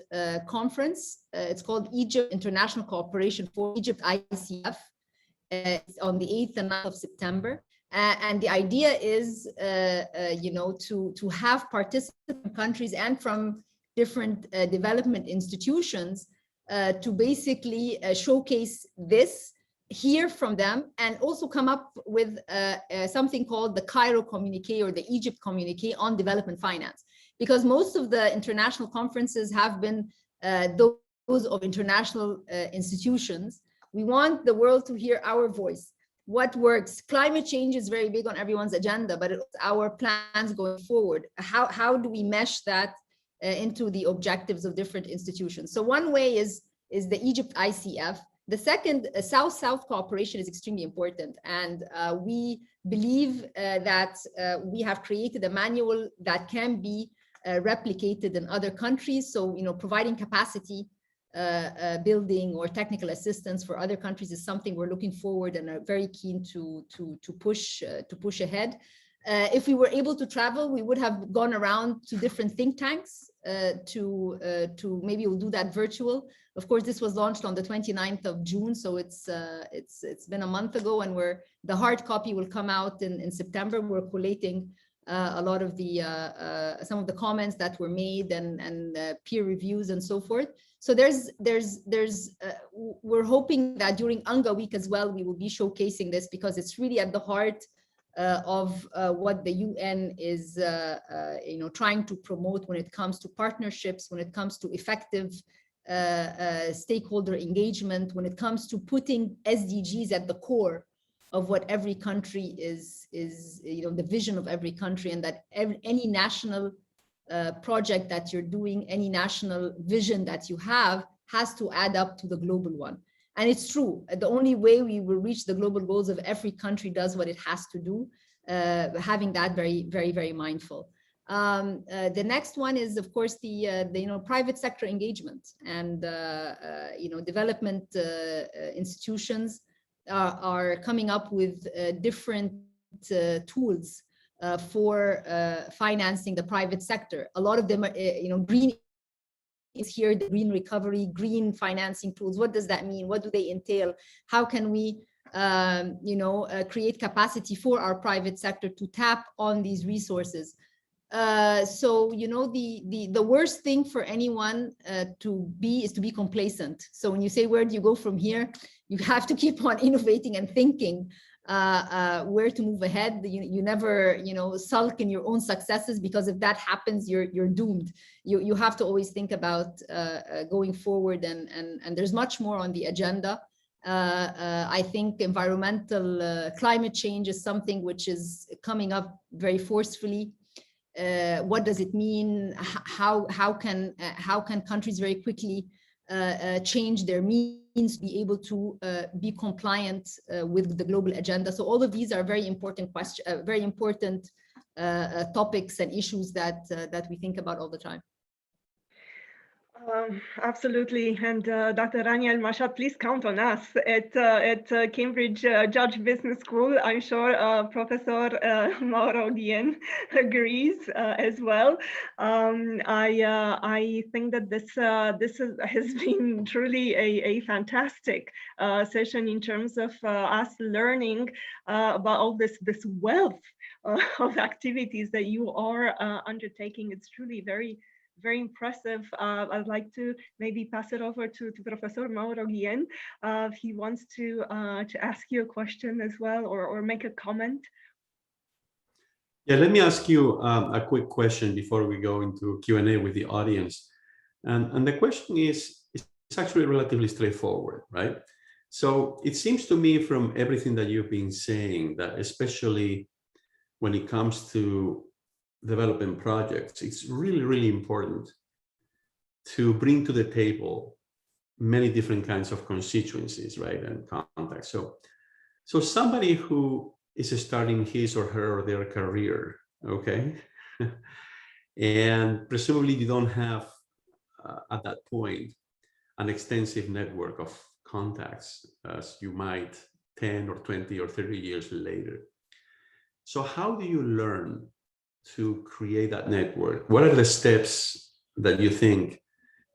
conference. It's called Egypt International Cooperation for Egypt ICF. It's on the 8th and 9th of September. And the idea is, to have participant countries and from different development institutions to basically showcase this, hear from them, and also come up with something called the Cairo Communique or the Egypt Communique on development finance. Because most of the international conferences have been those of international institutions. We want the world to hear our voice. What works? Climate change is very big on everyone's agenda, but it's our plans going forward. How do we mesh that into the objectives of different institutions? So one way is the Egypt ICF. The second, South-South cooperation is extremely important. And we believe that we have created a manual that can be replicated in other countries. So, providing capacity building or technical assistance for other countries is something we're looking forward and are very keen to push ahead. If we were able to travel, we would have gone around to different think tanks to maybe we'll do that virtual. Of course, this was launched on the 29th of June, so it's been a month ago, and the hard copy will come out in September. We're collating a lot of the some of the comments that were made and peer reviews and so forth. So we're hoping that during UNGA week as well, we will be showcasing this, because it's really at the heart of what the UN is trying to promote when it comes to partnerships, when it comes to effective stakeholder engagement, when it comes to putting SDGs at the core of what every country is the vision of every country, and that any national project that you're doing, any national vision that you have, has to add up to the global one. And it's true. The only way we will reach the global goals if every country does what it has to do, having that very, very, very mindful. The next one is, of course, the private sector engagement, and development institutions are coming up with different tools for financing the private sector. A lot of them are, green is here, the green recovery, green financing tools. What does that mean? What do they entail? How can we, create capacity for our private sector to tap on these resources? So, the worst thing for anyone is to be complacent. So when you say, where do you go from here? You have to keep on innovating and thinking where to move ahead. You never, sulk in your own successes, because if that happens, you're doomed. You have to always think about going forward, and there's much more on the agenda. I think environmental climate change is something which is coming up very forcefully. What does it mean? How can countries very quickly change their means, be able to be compliant with the global agenda. So all of these are very important topics and issues that we think about all the time. Absolutely, and Dr. Rania Al-Mashat, please count on us at Cambridge Judge Business School. I'm sure Professor Mauro Guillén agrees as well. I think that this has been truly a fantastic session in terms of us learning about all this wealth of activities that you are undertaking. It's truly very impressive. I'd like to maybe pass it over to Professor Mauro Guillén. If he wants to ask you a question as well, or make a comment. Yeah, let me ask you a quick question before we go into Q&A with the audience. And the question is, it's actually relatively straightforward, right? So it seems to me from everything that you've been saying that especially when it comes to development projects, it's really important to bring to the table many different kinds of constituencies, right, and contacts. So somebody who is starting his or her or their career, okay, and presumably you don't have at that point an extensive network of contacts as you might 10 or 20 or 30 years later. So how do you learn to create that network? What are the steps that you think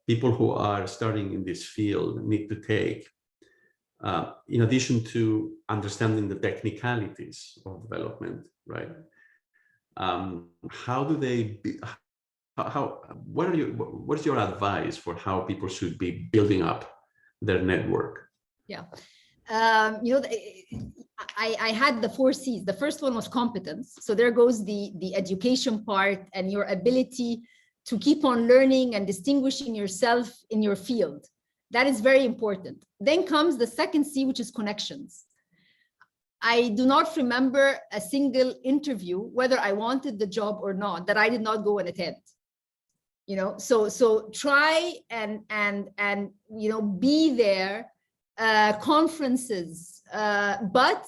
people who are starting in this field need to take, in addition to understanding the technicalities of development, right? How do they, what is your advice for how people should be building up their network? Yeah. You know, I had the 4 C's. The first one was competence. So there goes the education part and your ability to keep on learning and distinguishing yourself in your field. That is very important. Then comes the second C, which is connections. I do not remember a single interview, whether I wanted the job or not, that I did not go and attend. You know, so try and you know, be there. Conferences, but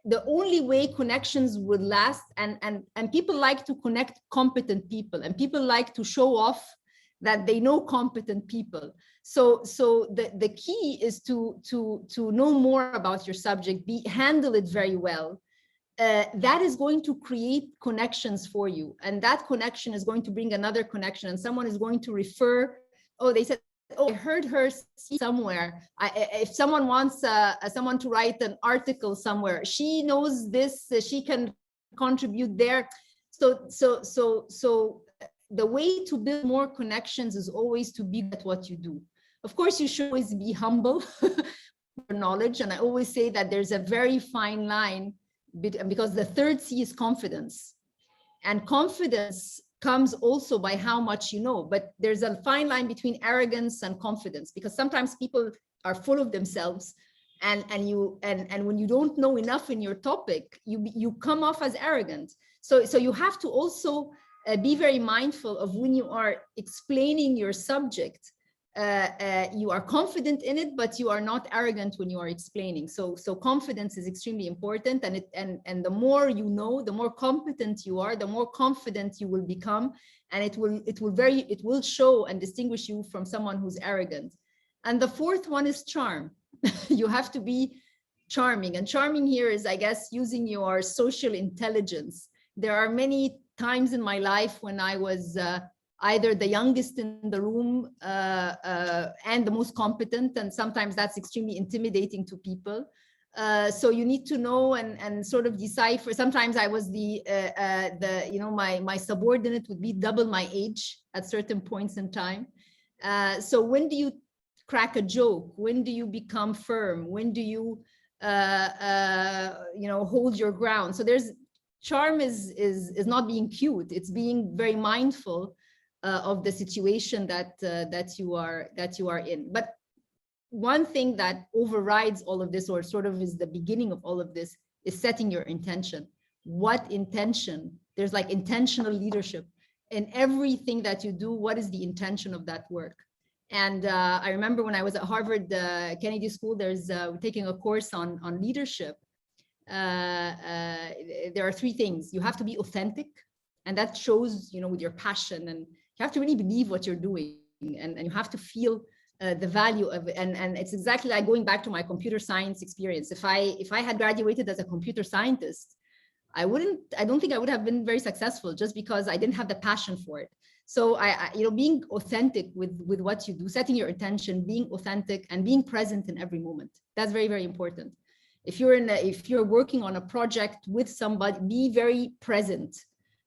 the only way connections would last, and people like to connect competent people, and people like to show off that they know competent people. So the key is to know more about your subject, handle it very well. That is going to create connections for you, and that connection is going to bring another connection, and someone is going to refer. Oh, they said, oh, I heard her somewhere. If someone wants someone to write an article somewhere, she knows this, she can contribute there. So the way to build more connections is always to be at what you do. Of course, you should always be humble for knowledge. And I always say that there's a very fine line, because the third C is confidence. And confidence comes also by how much you know, but there's a fine line between arrogance and confidence, because sometimes people are full of themselves, and when you don't know enough in your topic, you come off as arrogant. So you have to also be very mindful of when you are explaining your subject. You are confident in it, but you are not arrogant when you are explaining. So confidence is extremely important, and the more you know, the more competent you are, the more confident you will become, and it will show and distinguish you from someone who's arrogant. And the fourth one is charm. You have to be charming, and charming here is, I guess, using your social intelligence. There are many times in my life when I was either the youngest in the room and the most competent, and sometimes that's extremely intimidating to people. So you need to know and sort of decipher. Sometimes I was my subordinate would be double my age at certain points in time. So when do you crack a joke? When do you become firm? When do you hold your ground? So charm is not being cute. It's being very mindful of the situation that you are in. But one thing that overrides all of this, or sort of is the beginning of all of this, is setting your intention. What intention? There's like intentional leadership in everything that you do. What is the intention of that work? And I remember when I was at Harvard Kennedy School, there's taking a course on leadership. There are three things. You have to be authentic, and that shows, with your passion, and you have to really believe what you're doing, and you have to feel the value of it. And it's exactly like going back to my computer science experience. If I had graduated as a computer scientist, I don't think I would have been very successful, just because I didn't have the passion for it. So being authentic with what you do, setting your intention, being authentic, and being present in every moment. That's very, very important. If you're working on a project with somebody, be very present.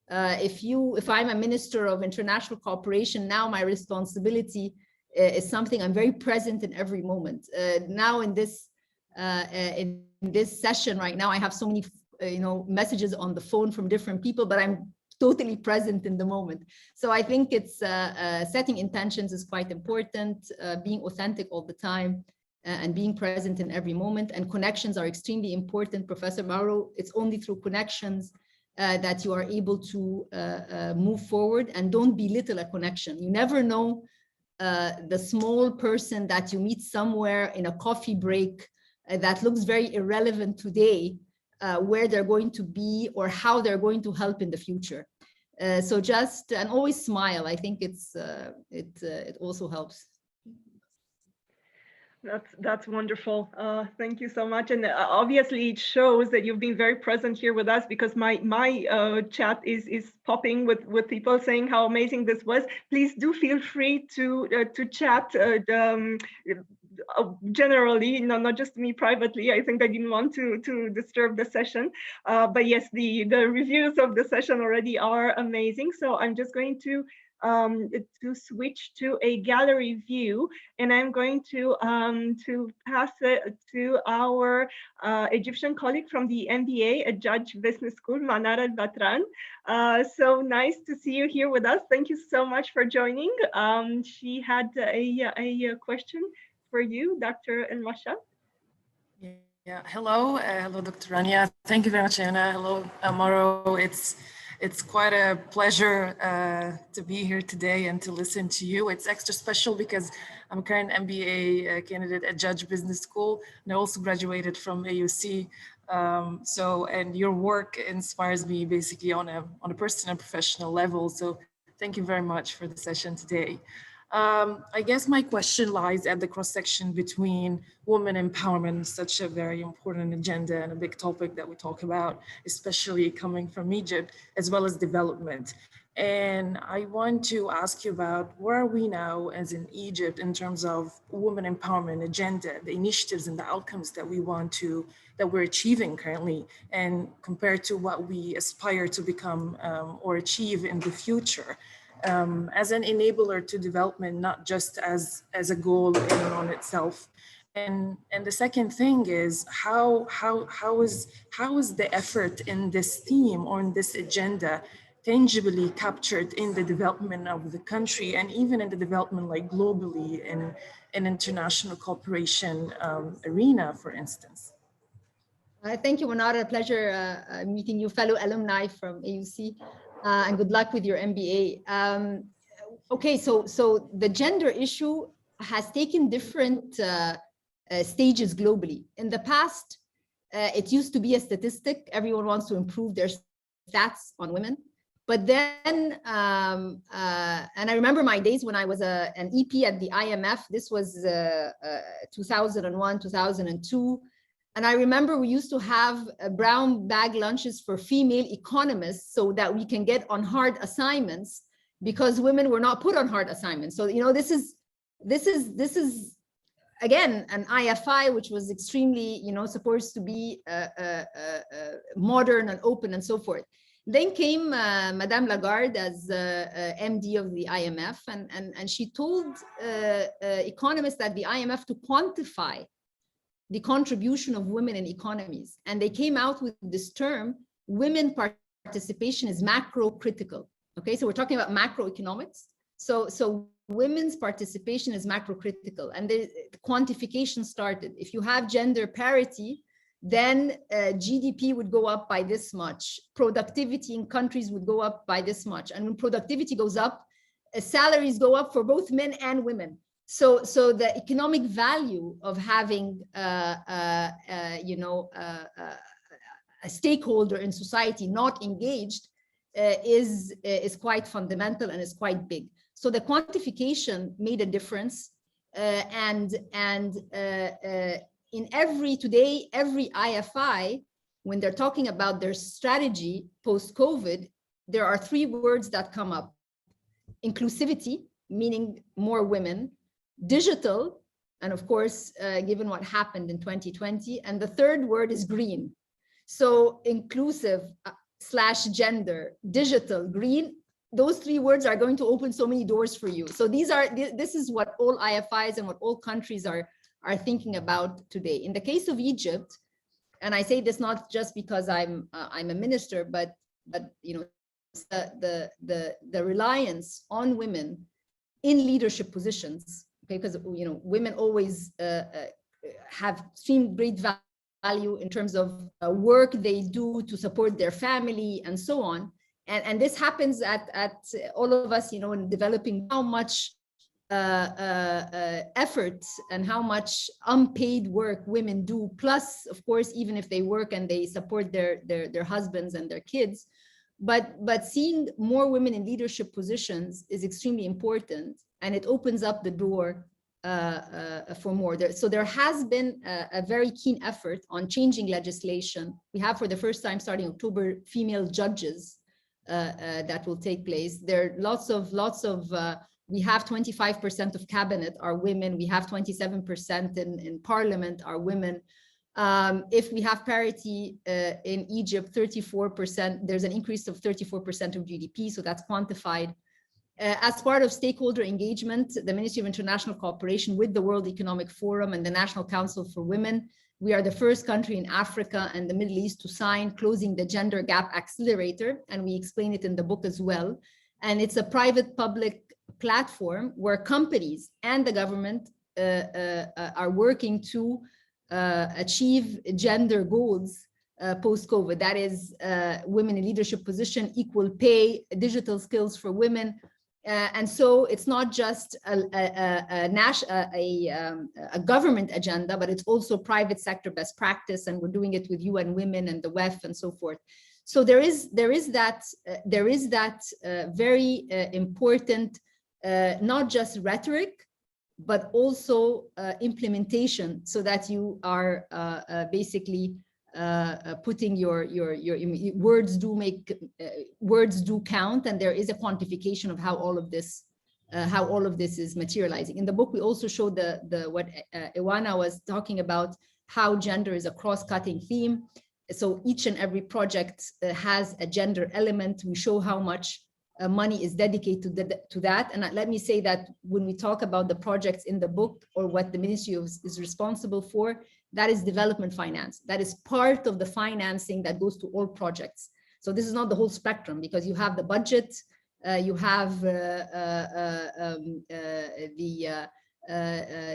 If I'm a minister of international cooperation, now my responsibility is something I'm very present in every moment. Now in this session right now, I have so many messages on the phone from different people, but I'm totally present in the moment. So I think it's setting intentions is quite important, being authentic all the time, and being present in every moment. And connections are extremely important. Professor Mauro, it's only through connections that you are able to move forward, and don't belittle a connection. You never know the small person that you meet somewhere in a coffee break that looks very irrelevant today, where they're going to be or how they're going to help in the future. So and always smile. I think it also helps. That's wonderful. Thank you so much. And obviously it shows that you've been very present here with us, because my chat is popping with people saying how amazing this was. Please do feel free to chat generally, not just me privately. I think I didn't want to disturb the session, but yes, the reviews of the session already are amazing. So I'm just going to switch to a gallery view, and I'm going to pass it to our Egyptian colleague from the MBA at Judge Business School, Manar Al-Batran. So nice to see you here with us. Thank you so much for joining. She had a question for you, Dr. Al-Mashat. Yeah. Hello, Dr. Rania. Thank you very much, Ioana. Hello, Mauro. It's quite a pleasure to be here today and to listen to you. It's extra special because I'm a current MBA candidate at Judge Business School, and I also graduated from AUC. And your work inspires me basically on a personal and professional level. So thank you very much for the session today. I guess my question lies at the cross-section between women empowerment, such a very important agenda and a big topic that we talk about, especially coming from Egypt, as well as development. And I want to ask you about where are we now as in Egypt in terms of women empowerment agenda, the initiatives and the outcomes that we're achieving currently, and compared to what we aspire to become or achieve in the future. As an enabler to development, not just as a goal in and on itself. And the second thing is how is the effort in this theme or in this agenda tangibly captured in the development of the country, and even in the development like globally in an international cooperation arena, for instance? Thank you, Manar. A pleasure meeting you, fellow alumni from AUC. And good luck with your MBA. Okay, so the gender issue has taken different stages globally. In the past, it used to be a statistic. Everyone wants to improve their stats on women. But then, and I remember my days when I was an EP at the IMF. This was 2001, 2002. And I remember we used to have brown bag lunches for female economists so that we can get on hard assignments, because women were not put on hard assignments. So, this is again, an IFI, which was extremely, supposed to be modern and open and so forth. Then came Madame Lagarde as MD of the IMF, and she told economists at the IMF to quantify the contribution of women in economies. And they came out with this term, women participation is macro critical. Okay, so we're talking about macroeconomics. So women's participation is macro critical, and the quantification started. If you have gender parity, then GDP would go up by this much. Productivity in countries would go up by this much. And when productivity goes up, salaries go up for both men and women. So the economic value of having a stakeholder in society not engaged is quite fundamental and is quite big. So the quantification made a difference, and in every IFI, when they're talking about their strategy post-COVID, there are 3 words that come up: inclusivity, meaning more women; digital, and of course, given what happened in 2020, and the 3rd word is green. So inclusive / gender, digital, green, those 3 words are going to open so many doors for you. So this is what all IFIs and what all countries are thinking about today. In the case of Egypt, and I say this not just because I'm a minister, but you know, the reliance on women in leadership positions, okay, because you know, women always have seen great value in terms of work they do to support their family and so on. And this happens at all of us, you know, in developing how much effort and how much unpaid work women do. Plus, of course, even if they work and they support their husbands and their kids, but seeing more women in leadership positions is extremely important, and it opens up the door for more. So there has been a very keen effort on changing legislation. We have, for the first time, starting October, female judges that will take place. There are lots of we have 25% of cabinet are women. We have 27% in parliament are women. If we have parity in Egypt, 34%, there's an increase of 34% of GDP, so that's quantified. As part of stakeholder engagement, the Ministry of International Cooperation with the World Economic Forum and the National Council for Women, we are the first country in Africa and the Middle East to sign Closing the Gender Gap Accelerator, and we explain it in the book as well. And it's a private-public platform where companies and the government are working to achieve gender goals post-COVID. That is women in leadership position, equal pay, digital skills for women. And so it's not just a government agenda, but it's also private sector best practice, and we're doing it with UN Women and the WEF and so forth. So there is that very important, not just rhetoric, but also implementation, so that you are basically putting your words do count, and there is a quantification of how all of this is materializing. In the book, we also show what Ioana was talking about, how gender is a cross-cutting theme. So each and every project has a gender element. We show how much money is dedicated to that. And let me say that when we talk about the projects in the book, or what the ministry is responsible for, that is development finance. That is part of the financing that goes to all projects. So this is not the whole spectrum, because you have the budget, you have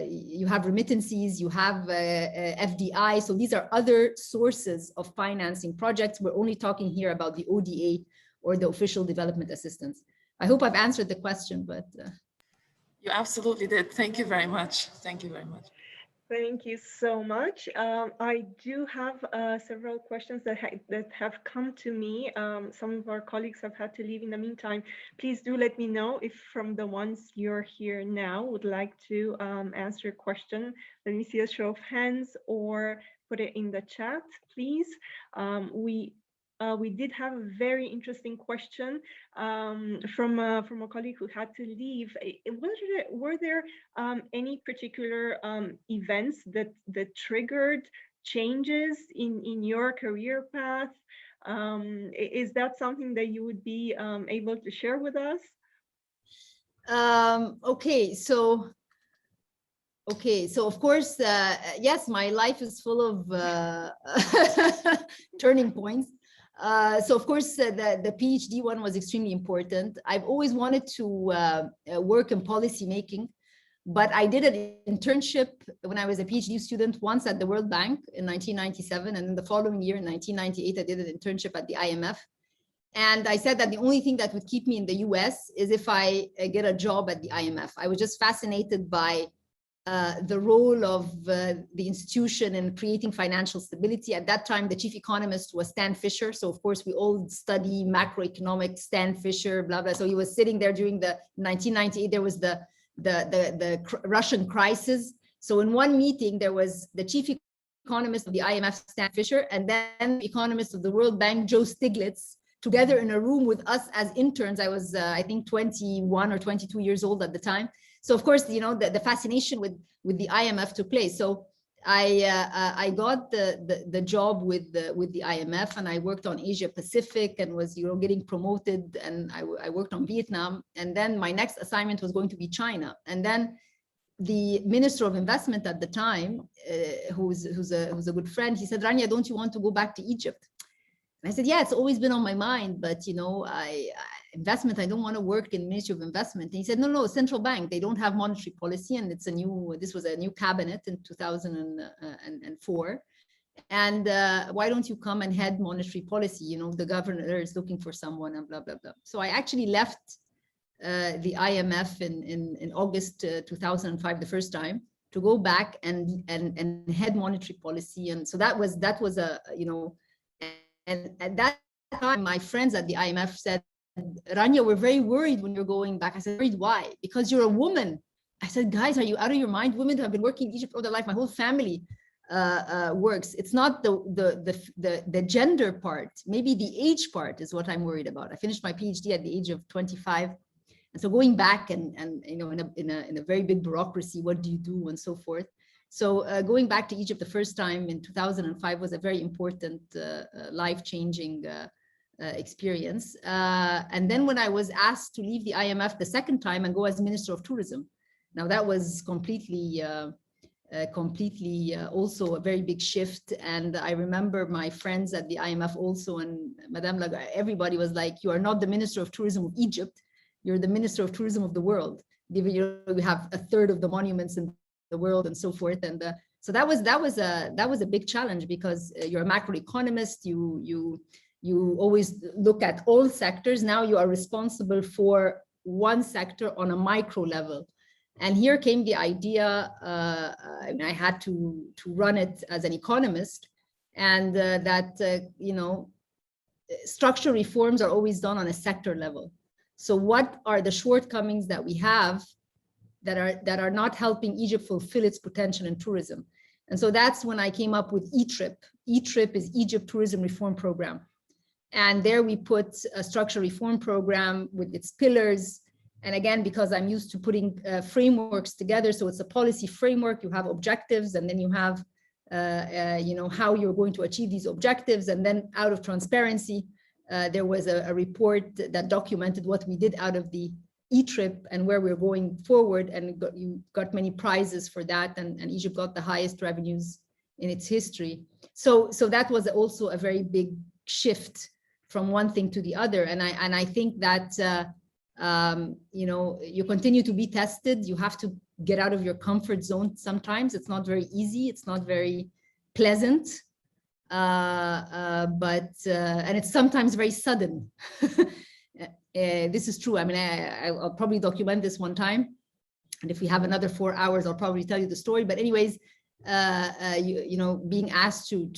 you have remittances, you have FDI. So these are other sources of financing projects. We're only talking here about the ODA, or the official development assistance. I hope I've answered the question, but. You absolutely did. Thank you very much. Thank you very much. Thank you so much. I do have several questions that have come to me. Some of our colleagues have had to leave in the meantime. Please do let me know if from the ones you're here now would like to answer a question. Let me see a show of hands, or put it in the chat, please. We did have a very interesting question from a colleague who had to leave. Were there any particular events that triggered changes in your career path? Is that something that you would be able to share with us? Okay, so of course, yes, my life is full of turning points. So of course, the PhD one was extremely important. I've always wanted to work in policy making, but I did an internship when I was a PhD student once at the World Bank in 1997, and then the following year in 1998, I did an internship at the IMF. And I said that the only thing that would keep me in the US is if I get a job at the IMF. I was just fascinated by the role of the institution in creating financial stability. At that time, the chief economist was Stan Fisher. So of course, we all study macroeconomics, Stan Fisher, blah, blah. So he was sitting there during the 1998, there was the Russian crisis. So in one meeting, there was the chief economist of the IMF, Stan Fisher, and then the economist of the World Bank, Joe Stiglitz, together in a room with us as interns. I was, I think, 21 or 22 years old at the time. So of course, you know, the fascination with the IMF took place. So I got the job with the IMF, and I worked on Asia Pacific and was, you know, getting promoted, and I worked on Vietnam. And then my next assignment was going to be China. And then the Minister of Investment at the time, who's a good friend, he said, Rania, don't you want to go back to Egypt? And I said, yeah, it's always been on my mind, but you know, investment, I don't want to work in Ministry of Investment. And he said, no, central bank, they don't have monetary policy, and this was a new cabinet in 2004. And why don't you come and head monetary policy? You know, the governor is looking for someone, and blah, blah, blah. So I actually left the IMF in August 2005, the first time, to go back and head monetary policy. And so that was a, you know, and at that time, my friends at the IMF said, Rania, we're very worried when you're going back. I said, worried why? Because you're a woman. I said, guys, are you out of your mind? Women have been working in Egypt all their life. My whole family works. It's not the gender part. Maybe the age part is what I'm worried about. I finished my PhD at the age of 25. And so going back and you know, in a very big bureaucracy, what do you do and so forth. So going back to Egypt the first time in 2005 was a very important life-changing experience. And then when I was asked to leave the IMF the second time and go as Minister of Tourism, now that was completely also a very big shift. And I remember my friends at the IMF also, and Madame Lagarde, everybody was like, you are not the Minister of Tourism of Egypt, you're the Minister of Tourism of the world. Given you have a third of the monuments in the world and so forth. And so that was a big challenge, because you're a macroeconomist, you always look at all sectors. Now you are responsible for one sector on a micro level. And here came the idea, and I had to run it as an economist, and that you know, structural reforms are always done on a sector level. So what are the shortcomings that we have that are not helping Egypt fulfill its potential in tourism? And so that's when I came up with ETRIP. ETRIP is Egypt Tourism Reform Program. And there we put a structural reform program with its pillars. And again, because I'm used to putting frameworks together, so it's a policy framework, you have objectives, and then you have you know, how you're going to achieve these objectives. And then out of transparency, there was a report that documented what we did out of the ETRIP and where we're going forward, and you got many prizes for that, and Egypt got the highest revenues in its history. So that was also a very big shift from one thing to the other. And I think that you know, you continue to be tested. You have to get out of your comfort zone. Sometimes it's not very easy. It's not very pleasant, but and it's sometimes very sudden. This is true. I mean, I'll probably document this one time, and if we have another 4 hours, I'll probably tell you the story. But anyways, you know, being asked to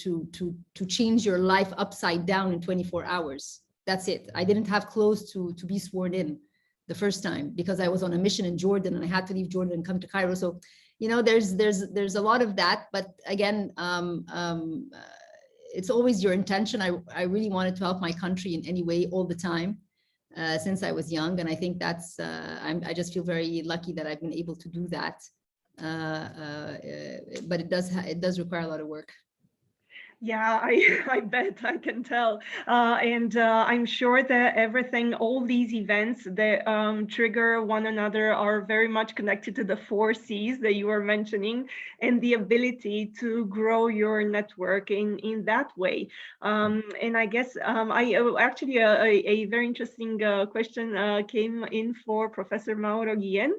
change your life upside down in 24 hours. That's it. I didn't have clothes to be sworn in the first time, because I was on a mission in Jordan and I had to leave Jordan and come to Cairo. So, you know, there's a lot of that. But again, it's always your intention. I really wanted to help my country in any way all the time. Since I was young, and I think that's I just feel very lucky that I've been able to do that. But it does require a lot of work. Yeah, I bet, I can tell. And I'm sure that all these events that trigger one another are very much connected to the 4 C's that you were mentioning, and the ability to grow your network in that way. And I guess actually a very interesting question came in for Professor Mauro Guillén.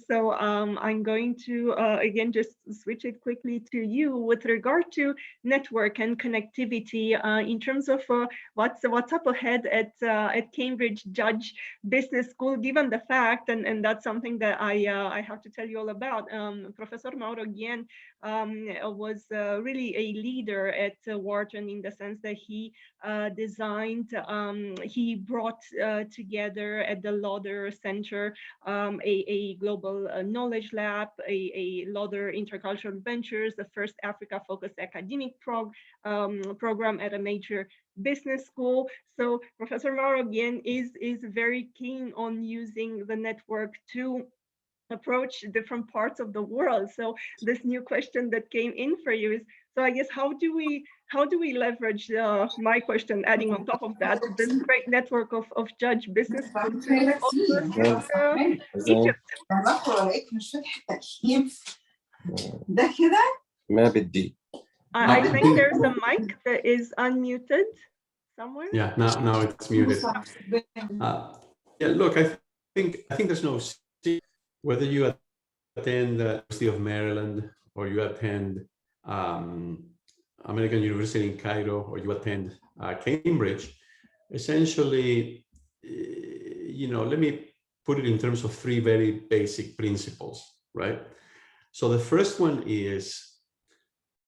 So I'm going to, again, just switch it quickly to you with regard to network and connectivity in terms of what's up ahead at Cambridge Judge Business School, given the fact, and that's something that I have to tell you all about. Professor Mauro Guillén was really a leader at Wharton in the sense that he he brought together at the Lauder Center a global knowledge lab, a Lauder Intercultural Ventures, the first Africa-focused academic program at a major business school. So Professor Mauro Guillén is very keen on using the network to approach different parts of the world. So this new question that came in for you is, so I guess how do we leverage my question, adding on top of that, this great network of judge business schools to also Egypt? I think there's a mic that is unmuted somewhere. Yeah, now it's muted. Yeah, look, I think there's no secret. Whether you attend the University of Maryland or you attend American University in Cairo or you attend Cambridge, essentially, let me put it in terms of three very basic principles, right? So the first one is,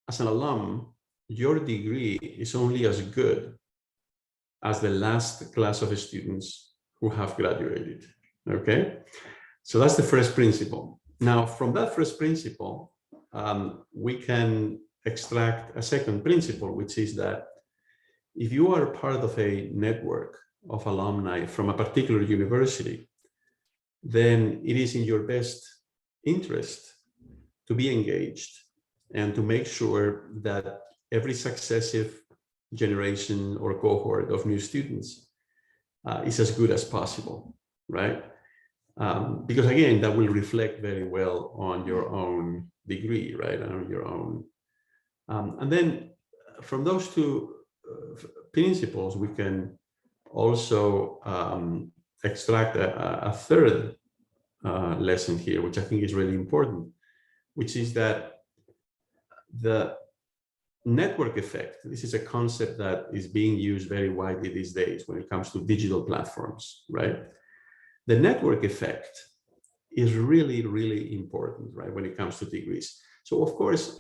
as an alum, your degree is only as good as the last class of students who have graduated, okay? So that's the first principle. Now, from that first principle, we can extract a second principle, which is that if you are part of a network of alumni from a particular university, then it is in your best interest to be engaged and to make sure that every successive generation or cohort of new students is as good as possible, right? Because again, that will reflect very well on your own degree, right? And on your own. And then from those two principles, we can also extract a third lesson here, which I think is really important, which is that the network effect, this is a concept that is being used very widely these days when it comes to digital platforms, right? The network effect is really, really important, right, when it comes to degrees. So of course,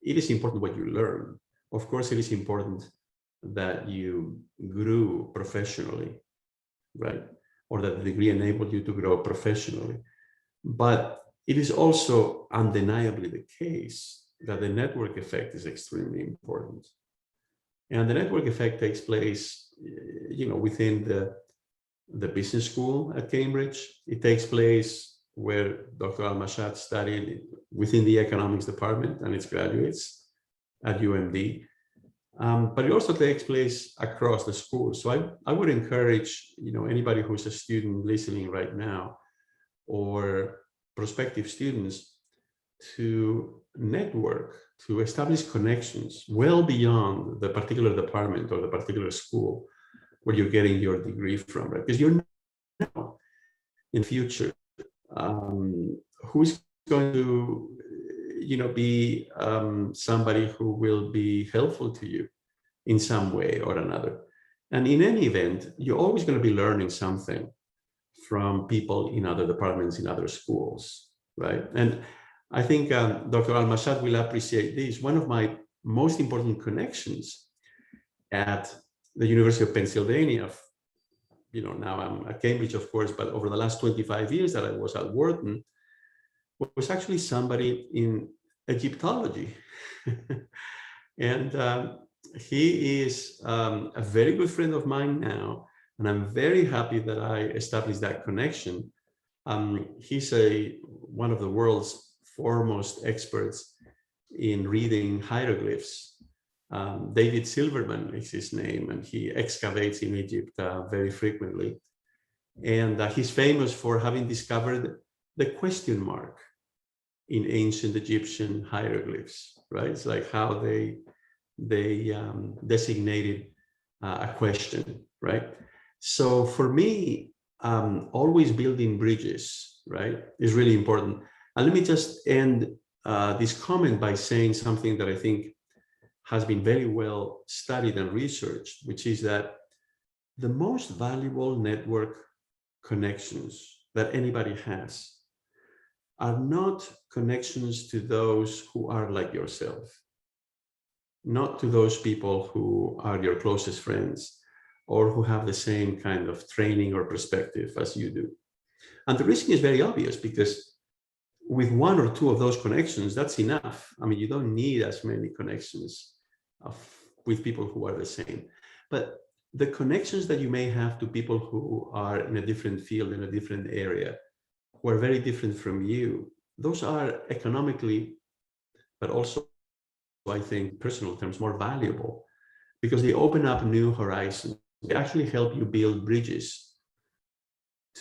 it is important what you learn. Of course, it is important that you grew professionally, right? Or that the degree enabled you to grow professionally. But it is also undeniably the case that the network effect is extremely important. And the network effect takes place, within the business school at Cambridge. It takes place where Dr. Al-Mashat studied within the economics department and its graduates at UMD. But it also takes place across the school. So I would encourage, anybody who's a student listening right now or prospective students to network, to establish connections well beyond the particular department or the particular school where you're getting your degree from, right? Because you know in future who's going to, be somebody who will be helpful to you in some way or another. And in any event, you're always going to be learning something from people in other departments, in other schools, right? And I think Dr. Al-Mashat will appreciate this. One of my most important connections at the University of Pennsylvania, now I'm at Cambridge, of course, but over the last 25 years that I was at Wharton, was actually somebody in Egyptology. And he is a very good friend of mine now, and I'm very happy that I established that connection. He's one of the world's foremost experts in reading hieroglyphs. David Silverman is his name, and he excavates in Egypt very frequently. And he's famous for having discovered the question mark in ancient Egyptian hieroglyphs, right? It's like how they designated a question, right? So for me, always building bridges, right, is really important. And let me just end this comment by saying something that I think has been very well studied and researched, which is that the most valuable network connections that anybody has are not connections to those who are like yourself, not to those people who are your closest friends or who have the same kind of training or perspective as you do. And the reason is very obvious, because with one or two of those connections, that's enough. I mean, you don't need as many connections with people who are the same. But the connections that you may have to people who are in a different field, in a different area, who are very different from you, those are economically, but also, I think, personal terms, more valuable, because they open up new horizons. They actually help you build bridges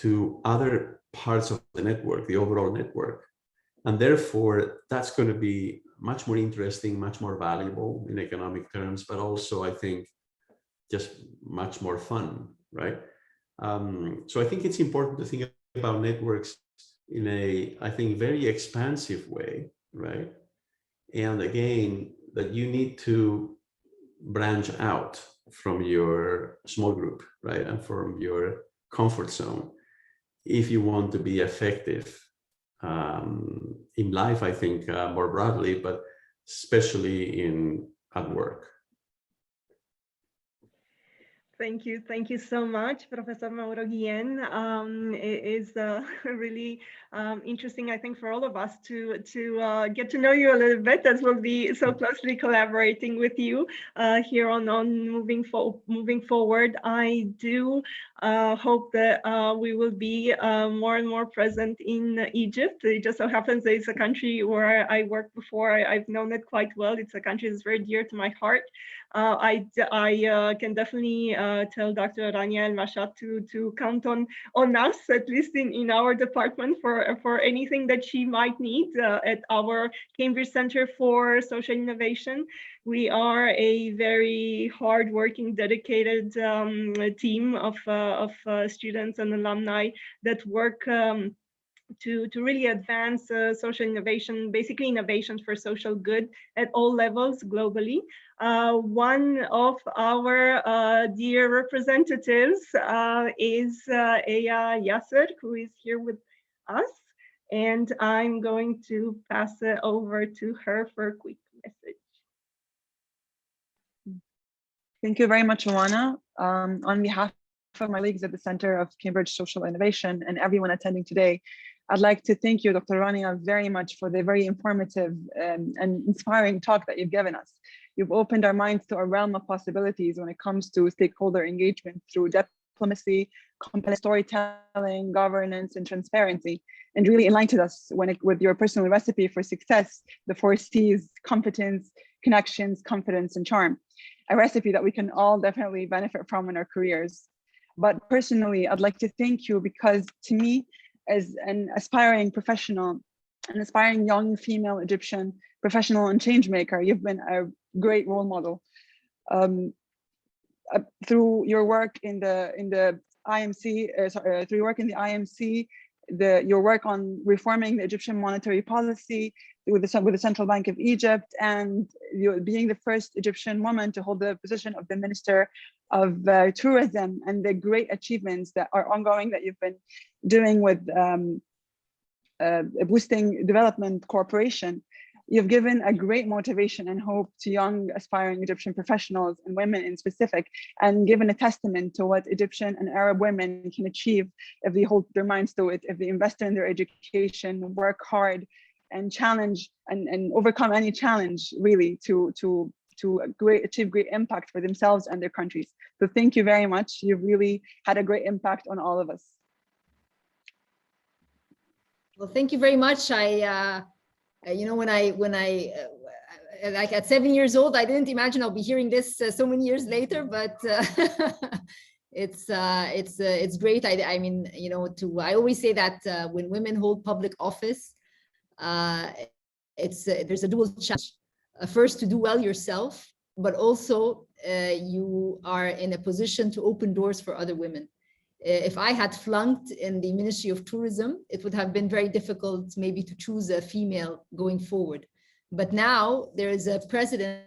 to other parts of the network, the overall network. And therefore, that's going to be much more interesting, much more valuable in economic terms, but also, I think, just much more fun, right? So I think it's important to think about networks in a, I think, very expansive way, right? And again, that you need to branch out from your small group, right? And from your comfort zone if you want to be effective in life, I think, more broadly, but especially at work. Thank you so much, Professor Mauro Guillén. It is really interesting, I think, for all of us to get to know you a little bit, as we'll be so closely collaborating with you here on moving forward. I do hope that we will be more and more present in Egypt. It just so happens that it's a country where I worked before. I've known it quite well. It's a country that's very dear to my heart. I can definitely tell Dr. Rania Al-Mashat to count on us, at least in our department, for anything that she might need at our Cambridge Center for Social Innovation. We are a very hardworking, dedicated team of students and alumni that work to really advance social innovation, basically innovations for social good at all levels globally. One of our dear representatives is Aya Yasser, who is here with us. And I'm going to pass it over to her for a quick message. Thank you very much, Ioana. On behalf of my colleagues at the Center of Cambridge Social Innovation and everyone attending today, I'd like to thank you, Dr. Rania, very much for the very informative and inspiring talk that you've given us. You've opened our minds to a realm of possibilities when it comes to stakeholder engagement through diplomacy, complex storytelling, governance, and transparency, and really enlightened us with your personal recipe for success, the 4 C's: competence, connections, confidence, and charm. A recipe that we can all definitely benefit from in our careers. But personally, I'd like to thank you because, to me, as an aspiring professional, an aspiring young female Egyptian professional and change maker, you've been a great role model. Through your work in the IMC, through your work in the IMC, your work on reforming the Egyptian monetary policy with the Central Bank of Egypt, and you being the first Egyptian woman to hold the position of the Minister of Tourism, and the great achievements that are ongoing that you've been doing with boosting development cooperation. You've given a great motivation and hope to young aspiring Egyptian professionals and women in specific, and given a testament to what Egyptian and Arab women can achieve if they hold their minds to it, if they invest in their education, work hard, and challenge and overcome any challenge, really, to achieve great impact for themselves and their countries. So thank you very much. You've really had a great impact on all of us. Well, thank you very much. You know, when I like at 7 years old, I didn't imagine I'll be hearing this so many years later, but it's great. I mean, you know, I always say that when women hold public office, there's a dual challenge. First, to do well yourself, but also you are in a position to open doors for other women. If I had flunked in the Ministry of Tourism, it would have been very difficult maybe to choose a female going forward. But now there is a president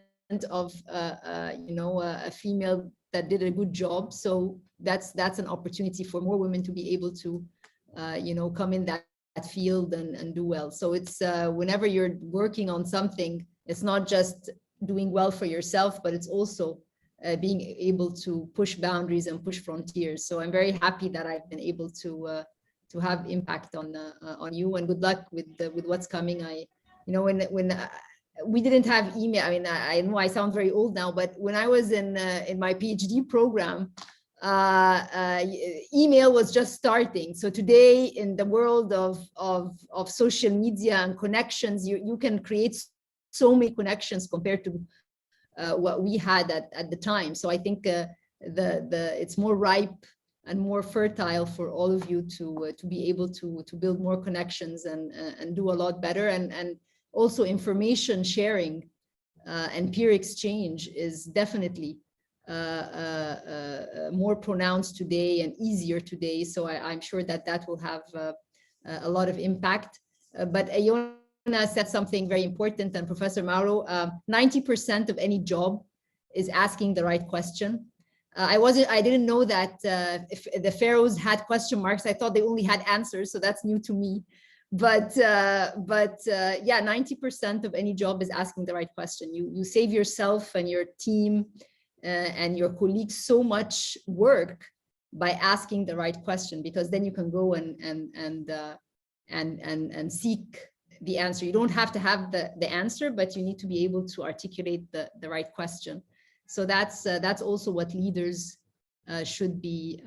of a female that did a good job. So that's an opportunity for more women to be able to come in that field and do well. So it's whenever you're working on something, it's not just doing well for yourself, but it's also being able to push boundaries and push frontiers. So I'm very happy that I've been able to have impact on you, and good luck with what's coming. When we didn't have email. I mean, I know I sound very old now, but when I was in my PhD program, email was just starting. So today, in the world of social media and connections, you can create so many connections compared to what we had at the time. So I think it's more ripe and more fertile for all of you to be able to build more connections and do a lot better. And also information sharing and peer exchange is definitely more pronounced today and easier today. So I'm sure that will have a lot of impact. But Ioana said something very important, and Professor Mauro, 90% of any job is asking the right question. I didn't know that if the pharaohs had question marks. I thought they only had answers, so that's new to me. But yeah, 90% of any job is asking the right question. You save yourself and your team and your colleagues so much work by asking the right question, because then you can go and seek the answer. You don't have to have the answer, but you need to be able to articulate the right question. So that's also what leaders should be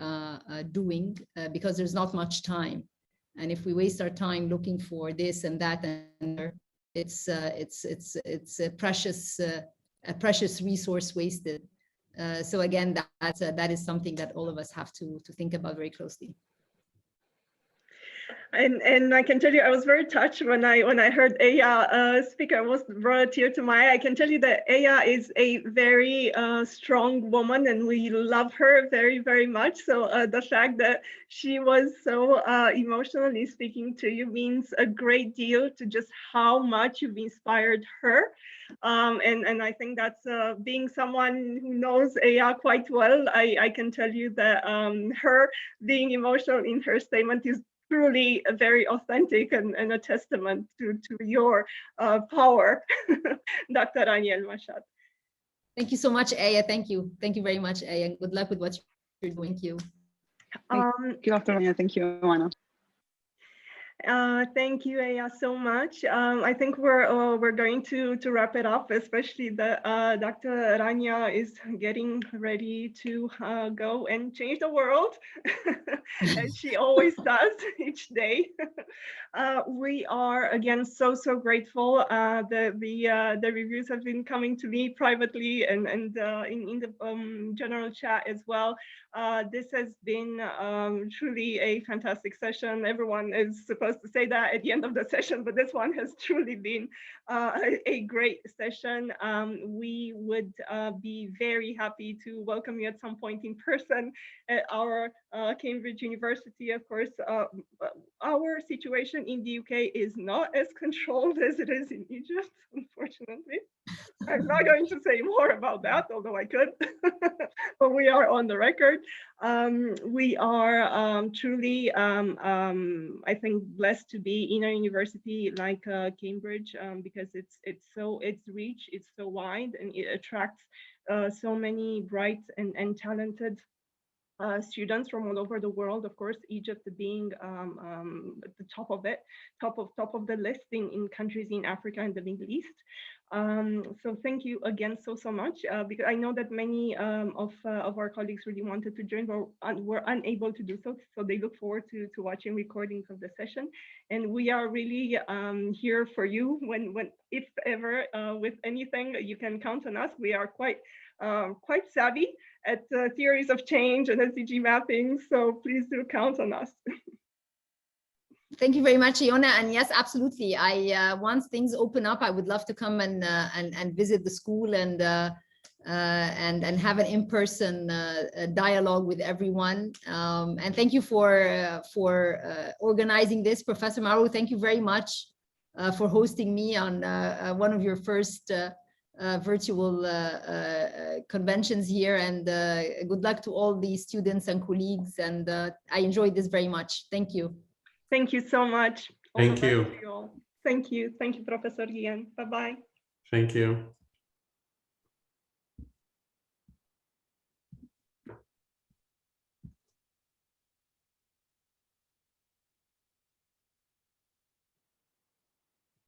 doing, because there's not much time. And if we waste our time looking for this and that, and it's a precious resource wasted. So again, that is something that all of us have to think about very closely. And I can tell you, I was very touched when I heard Aya speak. I was brought a tear to my eye. I can tell you that Aya is a very strong woman, and we love her very, very much. So the fact that she was so emotionally speaking to you means a great deal to just how much you've inspired her. And I think that's being someone who knows Aya quite well. I can tell you that her being emotional in her statement is truly very authentic and a testament to your power, Dr. Rania Al-Mashat. Thank you so much, Aya. Thank you very much, Aya, and good luck with what you're doing. Thank you. Thank you, Dr. Rania. Thank you, Ioana. Thank you, Aya, so much. I think we're going to wrap it up, especially that Dr. Rania is getting ready to go and change the world, as she always does each day. We are again so grateful. The reviews have been coming to me privately and in the general chat as well. This has been truly a fantastic session. Everyone is supposed to say that at the end of the session, but this one has truly been a great session. We would be very happy to welcome you at some point in person at our Cambridge University. Of course, our situation in the UK is not as controlled as it is in Egypt, unfortunately. I'm not going to say more about that, although I could, but we are on the record. We are truly, I think, blessed to be in a university like Cambridge, because its reach is so wide, and it attracts so many bright and talented students from all over the world. Of course, Egypt being at the top of it, top of the list in countries in Africa and the Middle East. So thank you again so much, because I know that many of our colleagues really wanted to join, but were unable to do so. So they look forward to watching recordings of the session, and we are really here for you when if ever with anything, you can count on us. We are quite savvy at theories of change and SDG mapping, so please do count on us. Thank you very much, Ioana. And yes, absolutely. Once things open up, I would love to come and visit the school and have an in-person dialogue with everyone. And thank you for organizing this, Professor Mauro. Thank you very much for hosting me on one of your first virtual conventions here, and good luck to all the students and colleagues, and I enjoyed this very much. Thank you. Thank you so much. Thank you. Thank you, Professor Guillén. Bye-bye. Thank you.